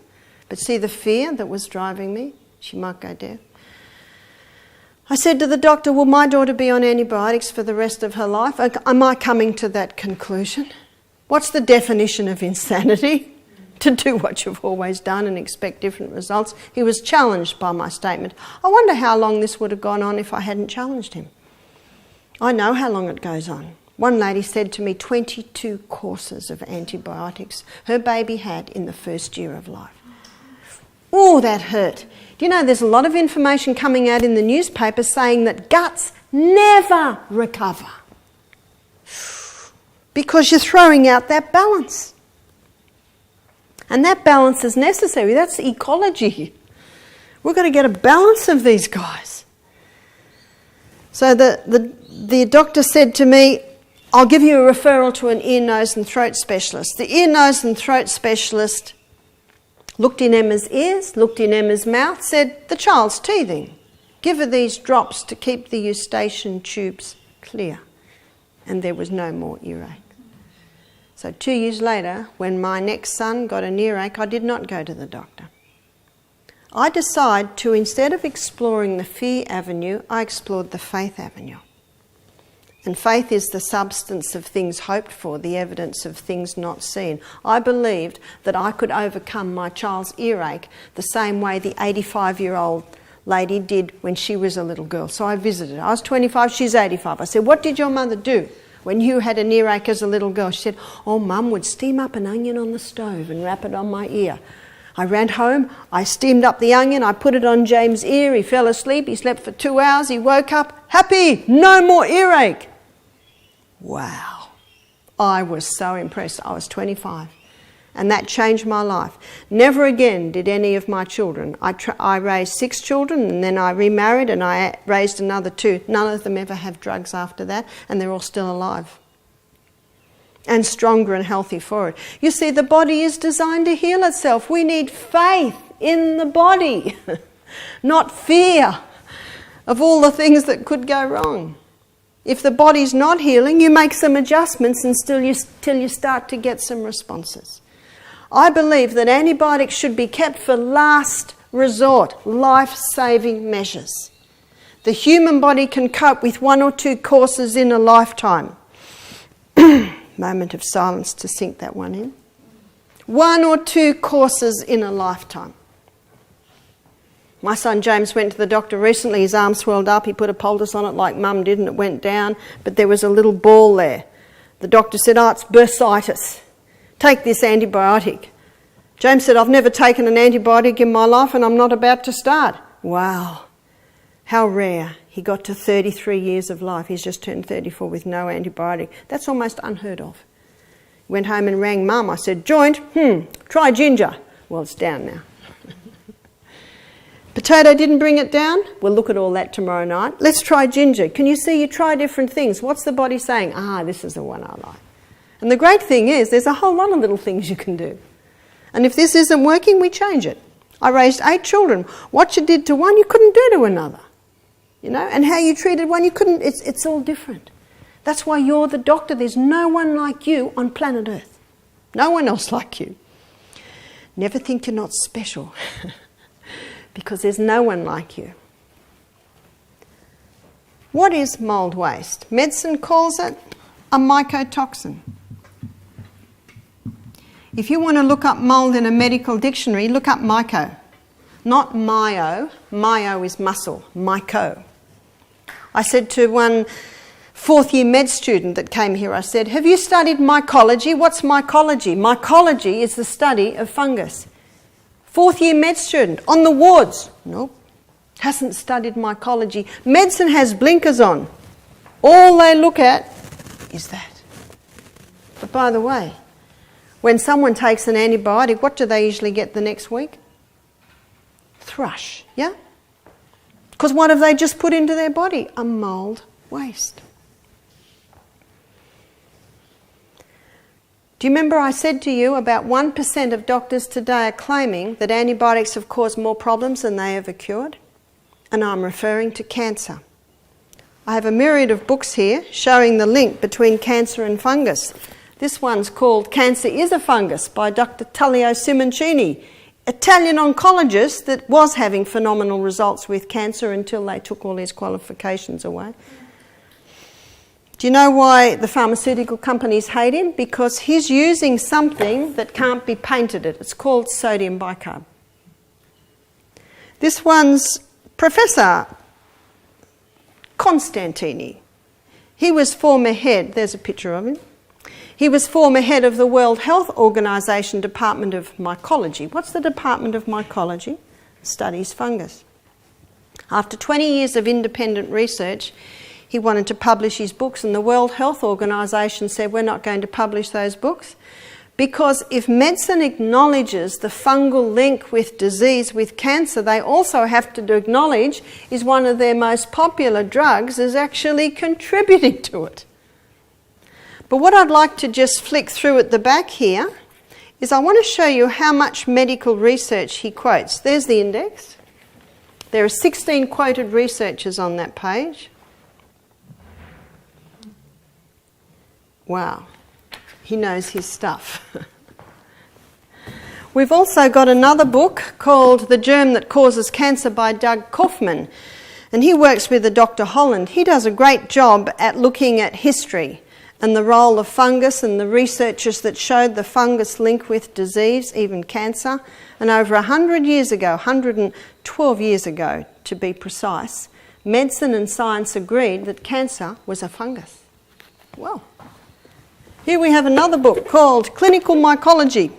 But see the fear that was driving me? She might go deaf. I said to the doctor, will my daughter be on antibiotics for the rest of her life? Am I coming to that conclusion? What's the definition of insanity? To do what you've always done and expect different results. He was challenged by my statement. I wonder how long this would have gone on if I hadn't challenged him. I know how long it goes on. One lady said to me 22 courses of antibiotics her baby had in the first year of life. Oh, that hurt. Do you know there's a lot of information coming out in the newspaper saying that guts never recover because you're throwing out that balance. And that balance is necessary. That's ecology. We've got to get a balance of these guys. So the doctor said to me, I'll give you a referral to an ear, nose and throat specialist. The ear, nose and throat specialist looked in Emma's ears, looked in Emma's mouth, said, the child's teething. Give her these drops to keep the eustachian tubes clear. And there was no more earache. So 2 years later, when my next son got an earache, I did not go to the doctor. I decided to, instead of exploring the fear avenue, I explored the faith avenue. And faith is the substance of things hoped for, the evidence of things not seen. I believed that I could overcome my child's earache the same way the 85-year-old lady did when she was a little girl. So I visited her. I was 25, she's 85. I said, what did your mother do when you had an earache as a little girl? She said, oh, Mum would steam up an onion on the stove and wrap it on my ear. I ran home, I steamed up the onion, I put it on James' ear, he fell asleep, he slept for 2 hours, he woke up, happy, no more earache. Wow. I was so impressed. I was 25. And that changed my life. Never again did any of my children. I raised 6 children and then I remarried and I raised another 2. None of them ever have drugs after that and they're all still alive. And stronger and healthy for it. You see, the body is designed to heal itself. We need faith in the body, not fear of all the things that could go wrong. If the body's not healing, you make some adjustments till you start to get some responses. I believe that antibiotics should be kept for last resort, life-saving measures. The human body can cope with 1 or 2 courses in a lifetime. Moment of silence to sink that one in. 1 or 2 courses in a lifetime. My son James went to the doctor recently, his arm swelled up, he put a poultice on it like Mum did and it went down, but there was a little ball there. The doctor said, oh, it's bursitis. take this antibiotic. James said, I've never taken an antibiotic in my life and I'm not about to start. Wow, how rare. He got to 33 years of life. He's just turned 34 with no antibiotic. That's almost unheard of. Went home and rang Mum. I said, joint, try ginger. Well, it's down now. Potato didn't bring it down? We'll look at all that tomorrow night. Let's try ginger. Can you see you try different things? What's the body saying? This is the one I like. And the great thing is there's a whole lot of little things you can do. And if this isn't working, we change it. I raised 8 children. What you did to one, you couldn't do to another. You know, and how you treated one, you couldn't. It's all different. That's why you're the doctor. There's no one like you on planet Earth. No one else like you. Never think you're not special because there's no one like you. What is mould waste? Medicine calls it a mycotoxin. If you want to look up mould in a medical dictionary, look up myco. Not myo. Myo is muscle. Myco. I said to one 4th year med student that came here, I said, have you studied mycology? What's mycology? Mycology is the study of fungus. 4th year med student, on the wards. Nope. Hasn't studied mycology. Medicine has blinkers on. All they look at is that. But by the way, when someone takes an antibiotic, what do they usually get the next week? Thrush, yeah? Because what have they just put into their body? A mould waste. Do you remember I said to you about 1% of doctors today are claiming that antibiotics have caused more problems than they ever cured? And I'm referring to cancer. I have a myriad of books here showing the link between cancer and fungus. This one's called Cancer is a Fungus by Dr. Tullio Simoncini, Italian oncologist that was having phenomenal results with cancer until they took all his qualifications away. Do you know why the pharmaceutical companies hate him? Because he's using something that can't be painted. It's called sodium bicarb. This one's Professor Constantini. He was former head, there's a picture of him. He was former head of the World Health Organization Department of Mycology. What's the Department of Mycology? Studies fungus. After 20 years of independent research, he wanted to publish his books, and the World Health Organization said, we're not going to publish those books, because if medicine acknowledges the fungal link with disease, with cancer, they also have to acknowledge is one of their most popular drugs is actually contributing to it. But what I'd like to just flick through at the back here is I want to show you how much medical research he quotes. There's the index. There are 16 quoted researchers on that page. Wow, he knows his stuff. We've also got another book called The Germ That Causes Cancer by Doug Kaufman, and he works with a Dr. Holland. He does a great job at looking at history and the role of fungus and the researchers that showed the fungus link with disease, even cancer. And over 100 years ago, 112 years ago to be precise, medicine and science agreed that cancer was a fungus. Well, here we have another book called Clinical Mycology.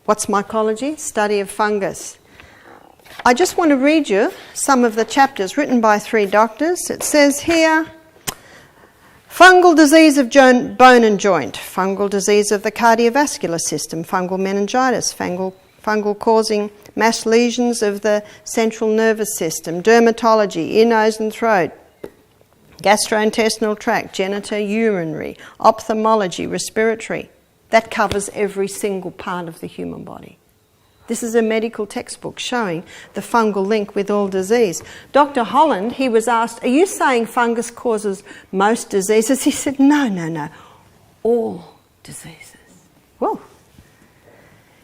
What's mycology? Study of fungus. I just want to read you some of the chapters written by 3 doctors. It says here, fungal disease of bone and joint, fungal disease of the cardiovascular system, fungal meningitis, fungal causing mass lesions of the central nervous system, dermatology, ear, nose and throat, gastrointestinal tract, genitourinary, ophthalmology, respiratory. That covers every single part of the human body. This is a medical textbook showing the fungal link with all disease. Dr. Holland, he was asked, are you saying fungus causes most diseases? He said, no, all diseases. Well,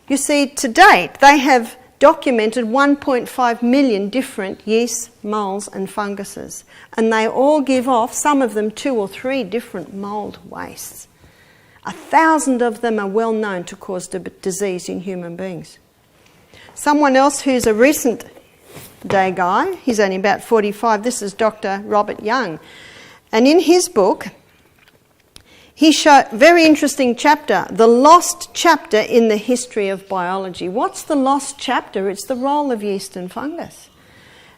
you see, to date, they have documented 1.5 million different yeasts, molds and funguses, and they all give off, some of them 2 or 3 different mould wastes. 1,000 of them are well known to cause disease in human beings. Someone else who's a recent day guy, he's only about 45, this is Dr. Robert Young. And in his book, he showed, very interesting chapter, the lost chapter in the history of biology. What's the lost chapter? It's the role of yeast and fungus.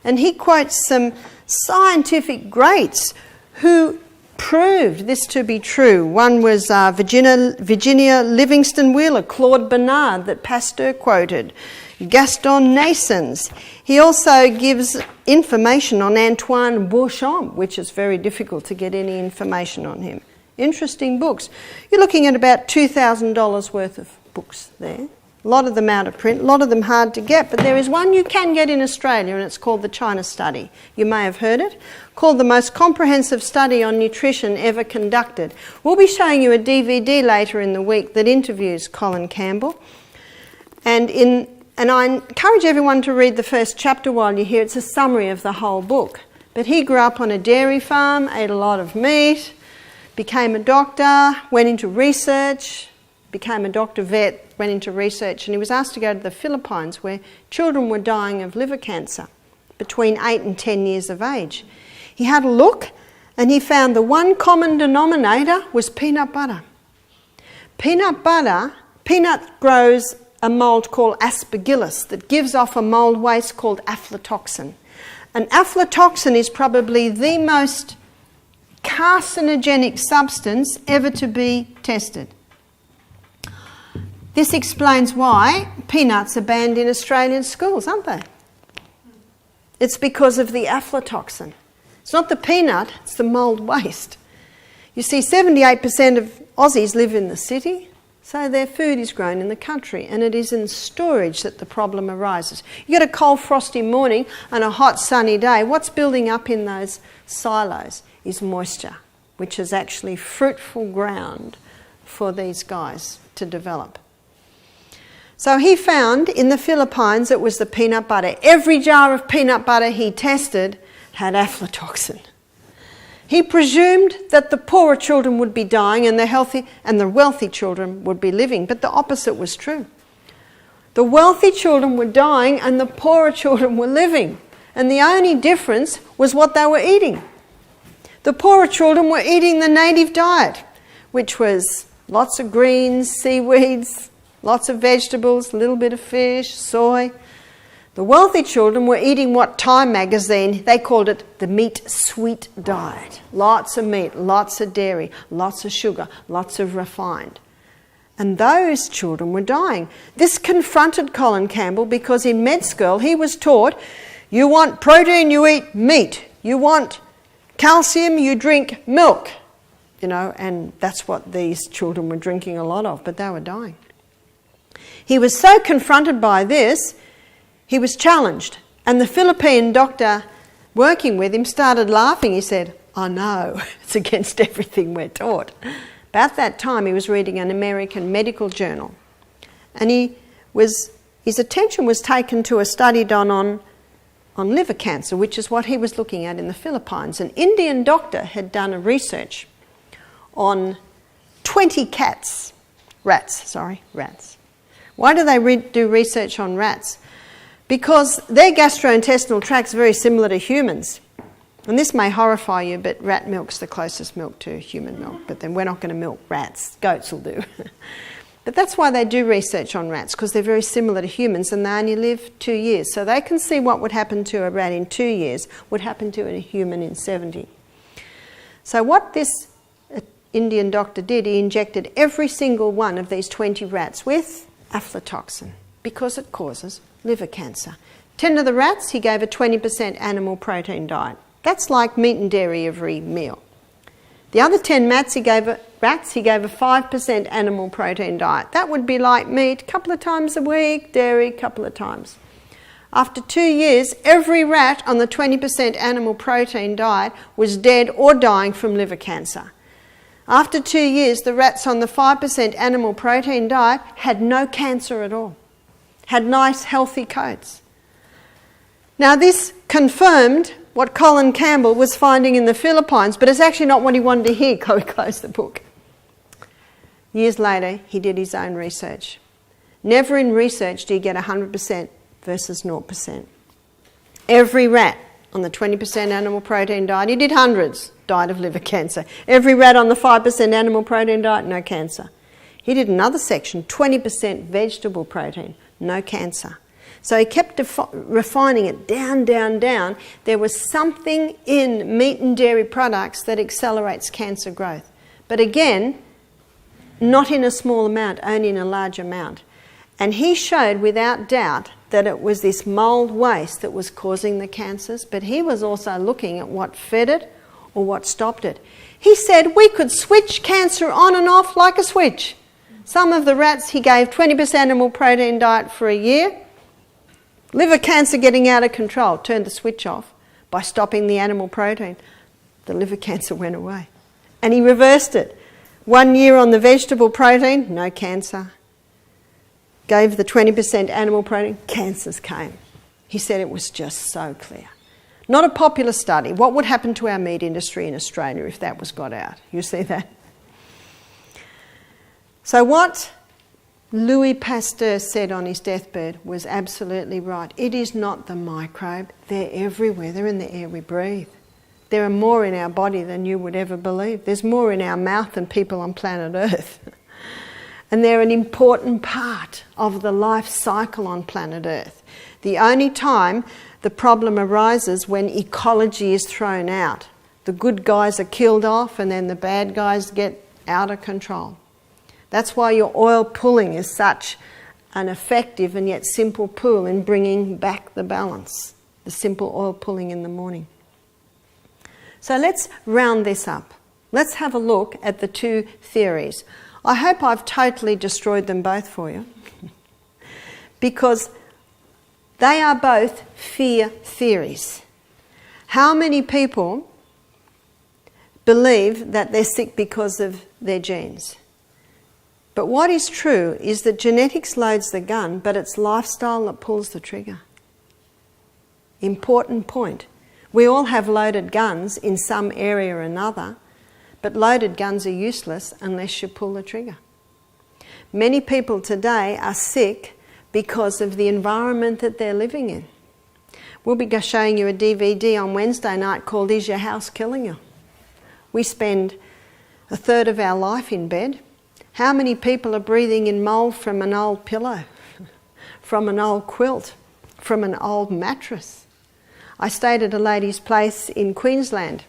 And he quotes some scientific greats who proved this to be true. One was Virginia Livingston Wheeler, Claude Bernard that Pasteur quoted, Gaston Naessens. He also gives information on Antoine Beauchamp, which is very difficult to get any information on him. Interesting books. You're looking at about $2,000 worth of books there. A lot of them out of print, a lot of them hard to get, but there is one you can get in Australia, and it's called the China Study. You may have heard it, called the most comprehensive study on nutrition ever conducted. We'll be showing you a DVD later in the week that interviews Colin Campbell. And I encourage everyone to read the first chapter while you're here. It's a summary of the whole book. But he grew up on a dairy farm, ate a lot of meat, became a doctor, went into research, became a doctor vet, went into research, and he was asked to go to the Philippines where children were dying of liver cancer between 8 and 10 years of age. He had a look and he found the one common denominator was peanut butter. Peanut grows a mould called aspergillus that gives off a mould waste called aflatoxin. And aflatoxin is probably the most carcinogenic substance ever to be tested. This explains why peanuts are banned in Australian schools, aren't they? It's because of the aflatoxin. It's not the peanut, it's the mould waste. You see, 78% of Aussies live in the city, so their food is grown in the country, and it is in storage that the problem arises. You get a cold, frosty morning and a hot, sunny day. What's building up in those silos is moisture, which is actually fruitful ground for these guys to develop. So he found in the Philippines it was the peanut butter. Every jar of peanut butter he tested had aflatoxin. He presumed that the poorer children would be dying and the wealthy children would be living, but the opposite was true. The wealthy children were dying and the poorer children were living, and the only difference was what they were eating. The poorer children were eating the native diet, which was lots of greens, seaweeds, lots of vegetables, a little bit of fish, soy. The wealthy children were eating what Time magazine, they called it the meat-sweet diet. Lots of meat, lots of dairy, lots of sugar, lots of refined. And those children were dying. This confronted Colin Campbell because in med school he was taught, you want protein, you eat meat. You want calcium, you drink milk. And that's what these children were drinking a lot of, but they were dying. He was so confronted by this, he was challenged. And the Philippine doctor working with him started laughing. He said, "I know, it's against everything we're taught." About that time, he was reading an American medical journal. And his attention was taken to a study done on liver cancer, which is what he was looking at in the Philippines. An Indian doctor had done a research on 20 rats. Why do they do research on rats? Because their gastrointestinal tract's very similar to humans. And this may horrify you, but rat milk's the closest milk to human milk. But then we're not going to milk rats. Goats will do. But that's why they do research on rats, because they're very similar to humans and they only live 2 years. So they can see what would happen to a rat in 2 years would happen to a human in 70. So what this Indian doctor did, he injected every single one of these 20 rats with aflatoxin because it causes liver cancer. 10 of the rats, he gave a 20% animal protein diet. That's like meat and dairy every meal. The other 10 rats, he gave a 5% animal protein diet. That would be like meat a couple of times a week, dairy a couple of times. After 2 years, every rat on the 20% animal protein diet was dead or dying from liver cancer. After 2 years, the rats on the 5% animal protein diet had no cancer at all, had nice healthy coats. Now this confirmed what Colin Campbell was finding in the Philippines, but it's actually not what he wanted to hear, so he closed the book. Years later, he did his own research. Never in research do you get 100% versus 0%. Every rat on the 20% animal protein diet, he did hundreds, died of liver cancer. Every rat on the 5% animal protein diet, no cancer. He did another section, 20% vegetable protein, no cancer. So he kept refining it down, down, down. There was something in meat and dairy products that accelerates cancer growth. But again, not in a small amount, only in a large amount. And he showed without doubt that it was this mould waste that was causing the cancers, but he was also looking at what fed it or what stopped it. He said we could switch cancer on and off like a switch. Some of the rats he gave 20% animal protein diet for a year, liver cancer getting out of control, turned the switch off by stopping the animal protein. The liver cancer went away. And he reversed it. 1 year on the vegetable protein, no cancer. Gave the 20% animal protein, cancers came. He said it was just so clear. Not a popular study. What would happen to our meat industry in Australia if that was got out? You see that? So what Louis Pasteur said on his deathbed was absolutely right. It is not the microbe. They're everywhere. They're in the air we breathe. There are more in our body than you would ever believe. There's more in our mouth than people on planet Earth. And they're an important part of the life cycle on planet Earth. The only time the problem arises when ecology is thrown out. The good guys are killed off and then the bad guys get out of control. That's why your oil pulling is such an effective and yet simple pull in bringing back the balance. The simple oil pulling in the morning. So let's round this up. Let's have a look at the two theories. I hope I've totally destroyed them both for you because they are both fear theories. How many people believe that they're sick because of their genes? But what is true is that genetics loads the gun, but it's lifestyle that pulls the trigger. Important point. We all have loaded guns in some area or another, but loaded guns are useless unless you pull the trigger. Many people today are sick because of the environment that they're living in. We'll be showing you a DVD on Wednesday night called Is Your House Killing You? We spend a third of our life in bed. How many people are breathing in mould from an old pillow, from an old quilt, from an old mattress? I stayed at a lady's place in Queensland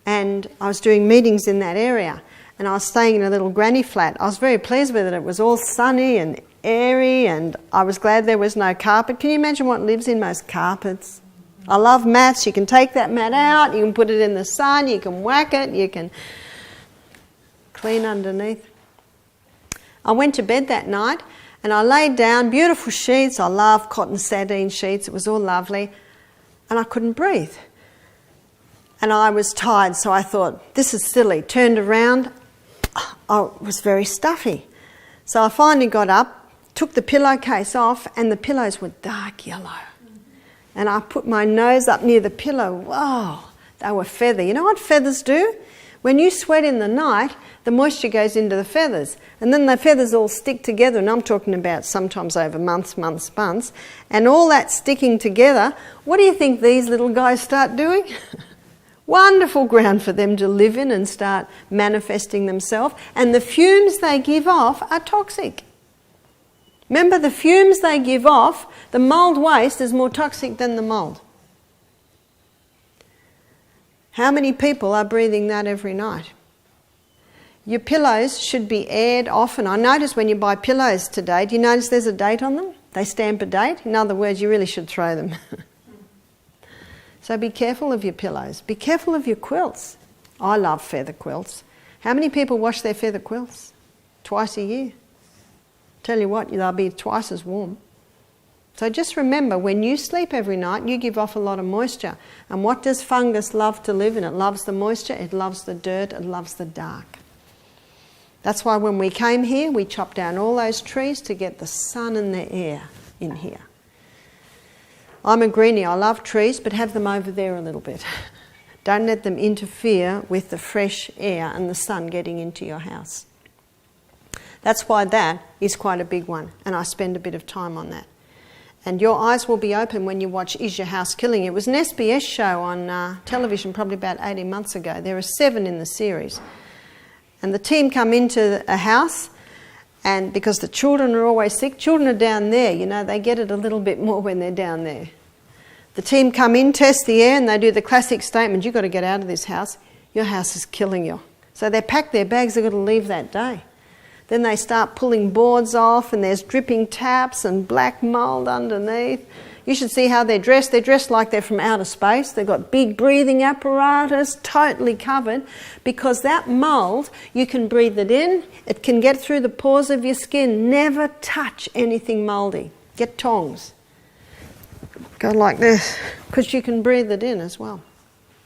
and I was doing meetings in that area and I was staying in a little granny flat. I was very pleased with it. It was all sunny and airy and I was glad there was no carpet. Can you imagine what lives in most carpets? I love mats. You can take that mat out, you can put it in the sun, you can whack it, you can clean underneath. I went to bed that night and I laid down, beautiful sheets. I love cotton sateen sheets. It was all lovely. And I couldn't breathe. And I was tired, so I thought, this is silly. Turned around, I was very stuffy. So I finally got up, took the pillowcase off, and the pillows were dark yellow. And I put my nose up near the pillow. Whoa, they were feather. You know what feathers do? When you sweat in the night, the moisture goes into the feathers. And then the feathers all stick together. And I'm talking about sometimes over months. And all that sticking together, what do you think these little guys start doing? Wonderful ground for them to live in and start manifesting themselves. And the fumes they give off are toxic. Remember, the fumes they give off, the mould waste is more toxic than the mould. How many people are breathing that every night? Your pillows should be aired often. I notice when you buy pillows today, do you notice there's a date on them? They stamp a date. In other words, you really should throw them. So be careful of your pillows. Be careful of your quilts. I love feather quilts. How many people wash their feather quilts? Twice a year. Tell you what, they'll be twice as warm. So just remember, when you sleep every night, you give off a lot of moisture. And what does fungus love to live in? It loves the moisture, it loves the dirt, it loves the dark. That's why when we came here, we chopped down all those trees to get the sun and the air in here. I'm a greenie, I love trees, but have them over there a little bit. Don't let them interfere with the fresh air and the sun getting into your house. That's why that is quite a big one, and I spend a bit of time on that. And your eyes will be open when you watch Is Your House Killing? It was an SBS show on television probably about 18 months ago. There are 7 in the series. And the team come into a house, and because the children are always sick, children are down there, you know, they get it a little bit more when they're down there. The team come in, test the air, and they do the classic statement, you've got to get out of this house. Your house is killing you. So they pack their bags, they've got to leave that day. Then they start pulling boards off, and there's dripping taps and black mould underneath. You should see how they're dressed. They're dressed like they're from outer space. They've got big breathing apparatus, totally covered, because that mould, you can breathe it in. It can get through the pores of your skin. Never touch anything mouldy. Get tongs. Go like this, because you can breathe it in as well.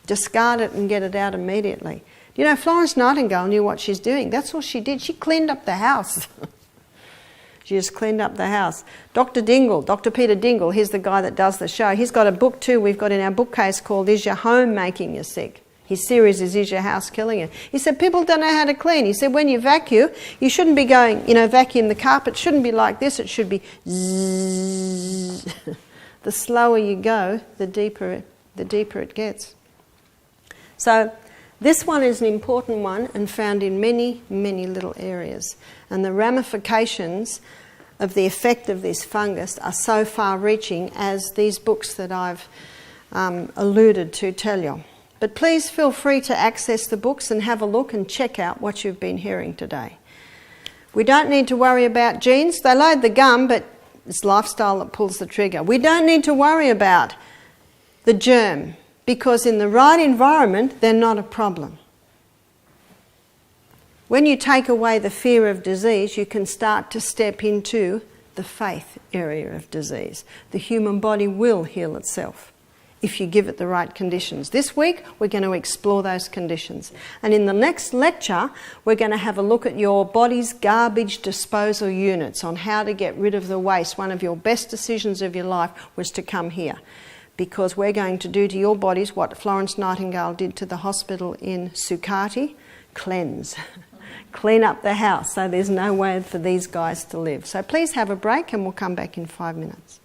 Discard it and get it out immediately. You know, Florence Nightingale knew what she's doing. That's all she did. She cleaned up the house. She just cleaned up the house. Dr. Peter Dingle, he's the guy that does the show. He's got a book too we've got in our bookcase called Is Your Home Making You Sick? His series is Your House Killing You? He said, people don't know how to clean. He said, when you vacuum, you shouldn't be going, vacuum the carpet. It shouldn't be like this. It should be zzz. The slower you go, the deeper it gets. So this one is an important one and found in many, many little areas. And the ramifications of the effect of this fungus are so far-reaching as these books that I've alluded to tell you. But please feel free to access the books and have a look and check out what you've been hearing today. We don't need to worry about genes. They load the gun, but it's lifestyle that pulls the trigger. We don't need to worry about the germ, because in the right environment, they're not a problem. When you take away the fear of disease, you can start to step into the faith area of disease. The human body will heal itself if you give it the right conditions. This week, we're going to explore those conditions. And in the next lecture, we're going to have a look at your body's garbage disposal units on how to get rid of the waste. One of your best decisions of your life was to come here, because we're going to do to your bodies what Florence Nightingale did to the hospital in Sukati, cleanse. Clean up the house so there's no way for these guys to live. So please have a break and we'll come back in 5 minutes.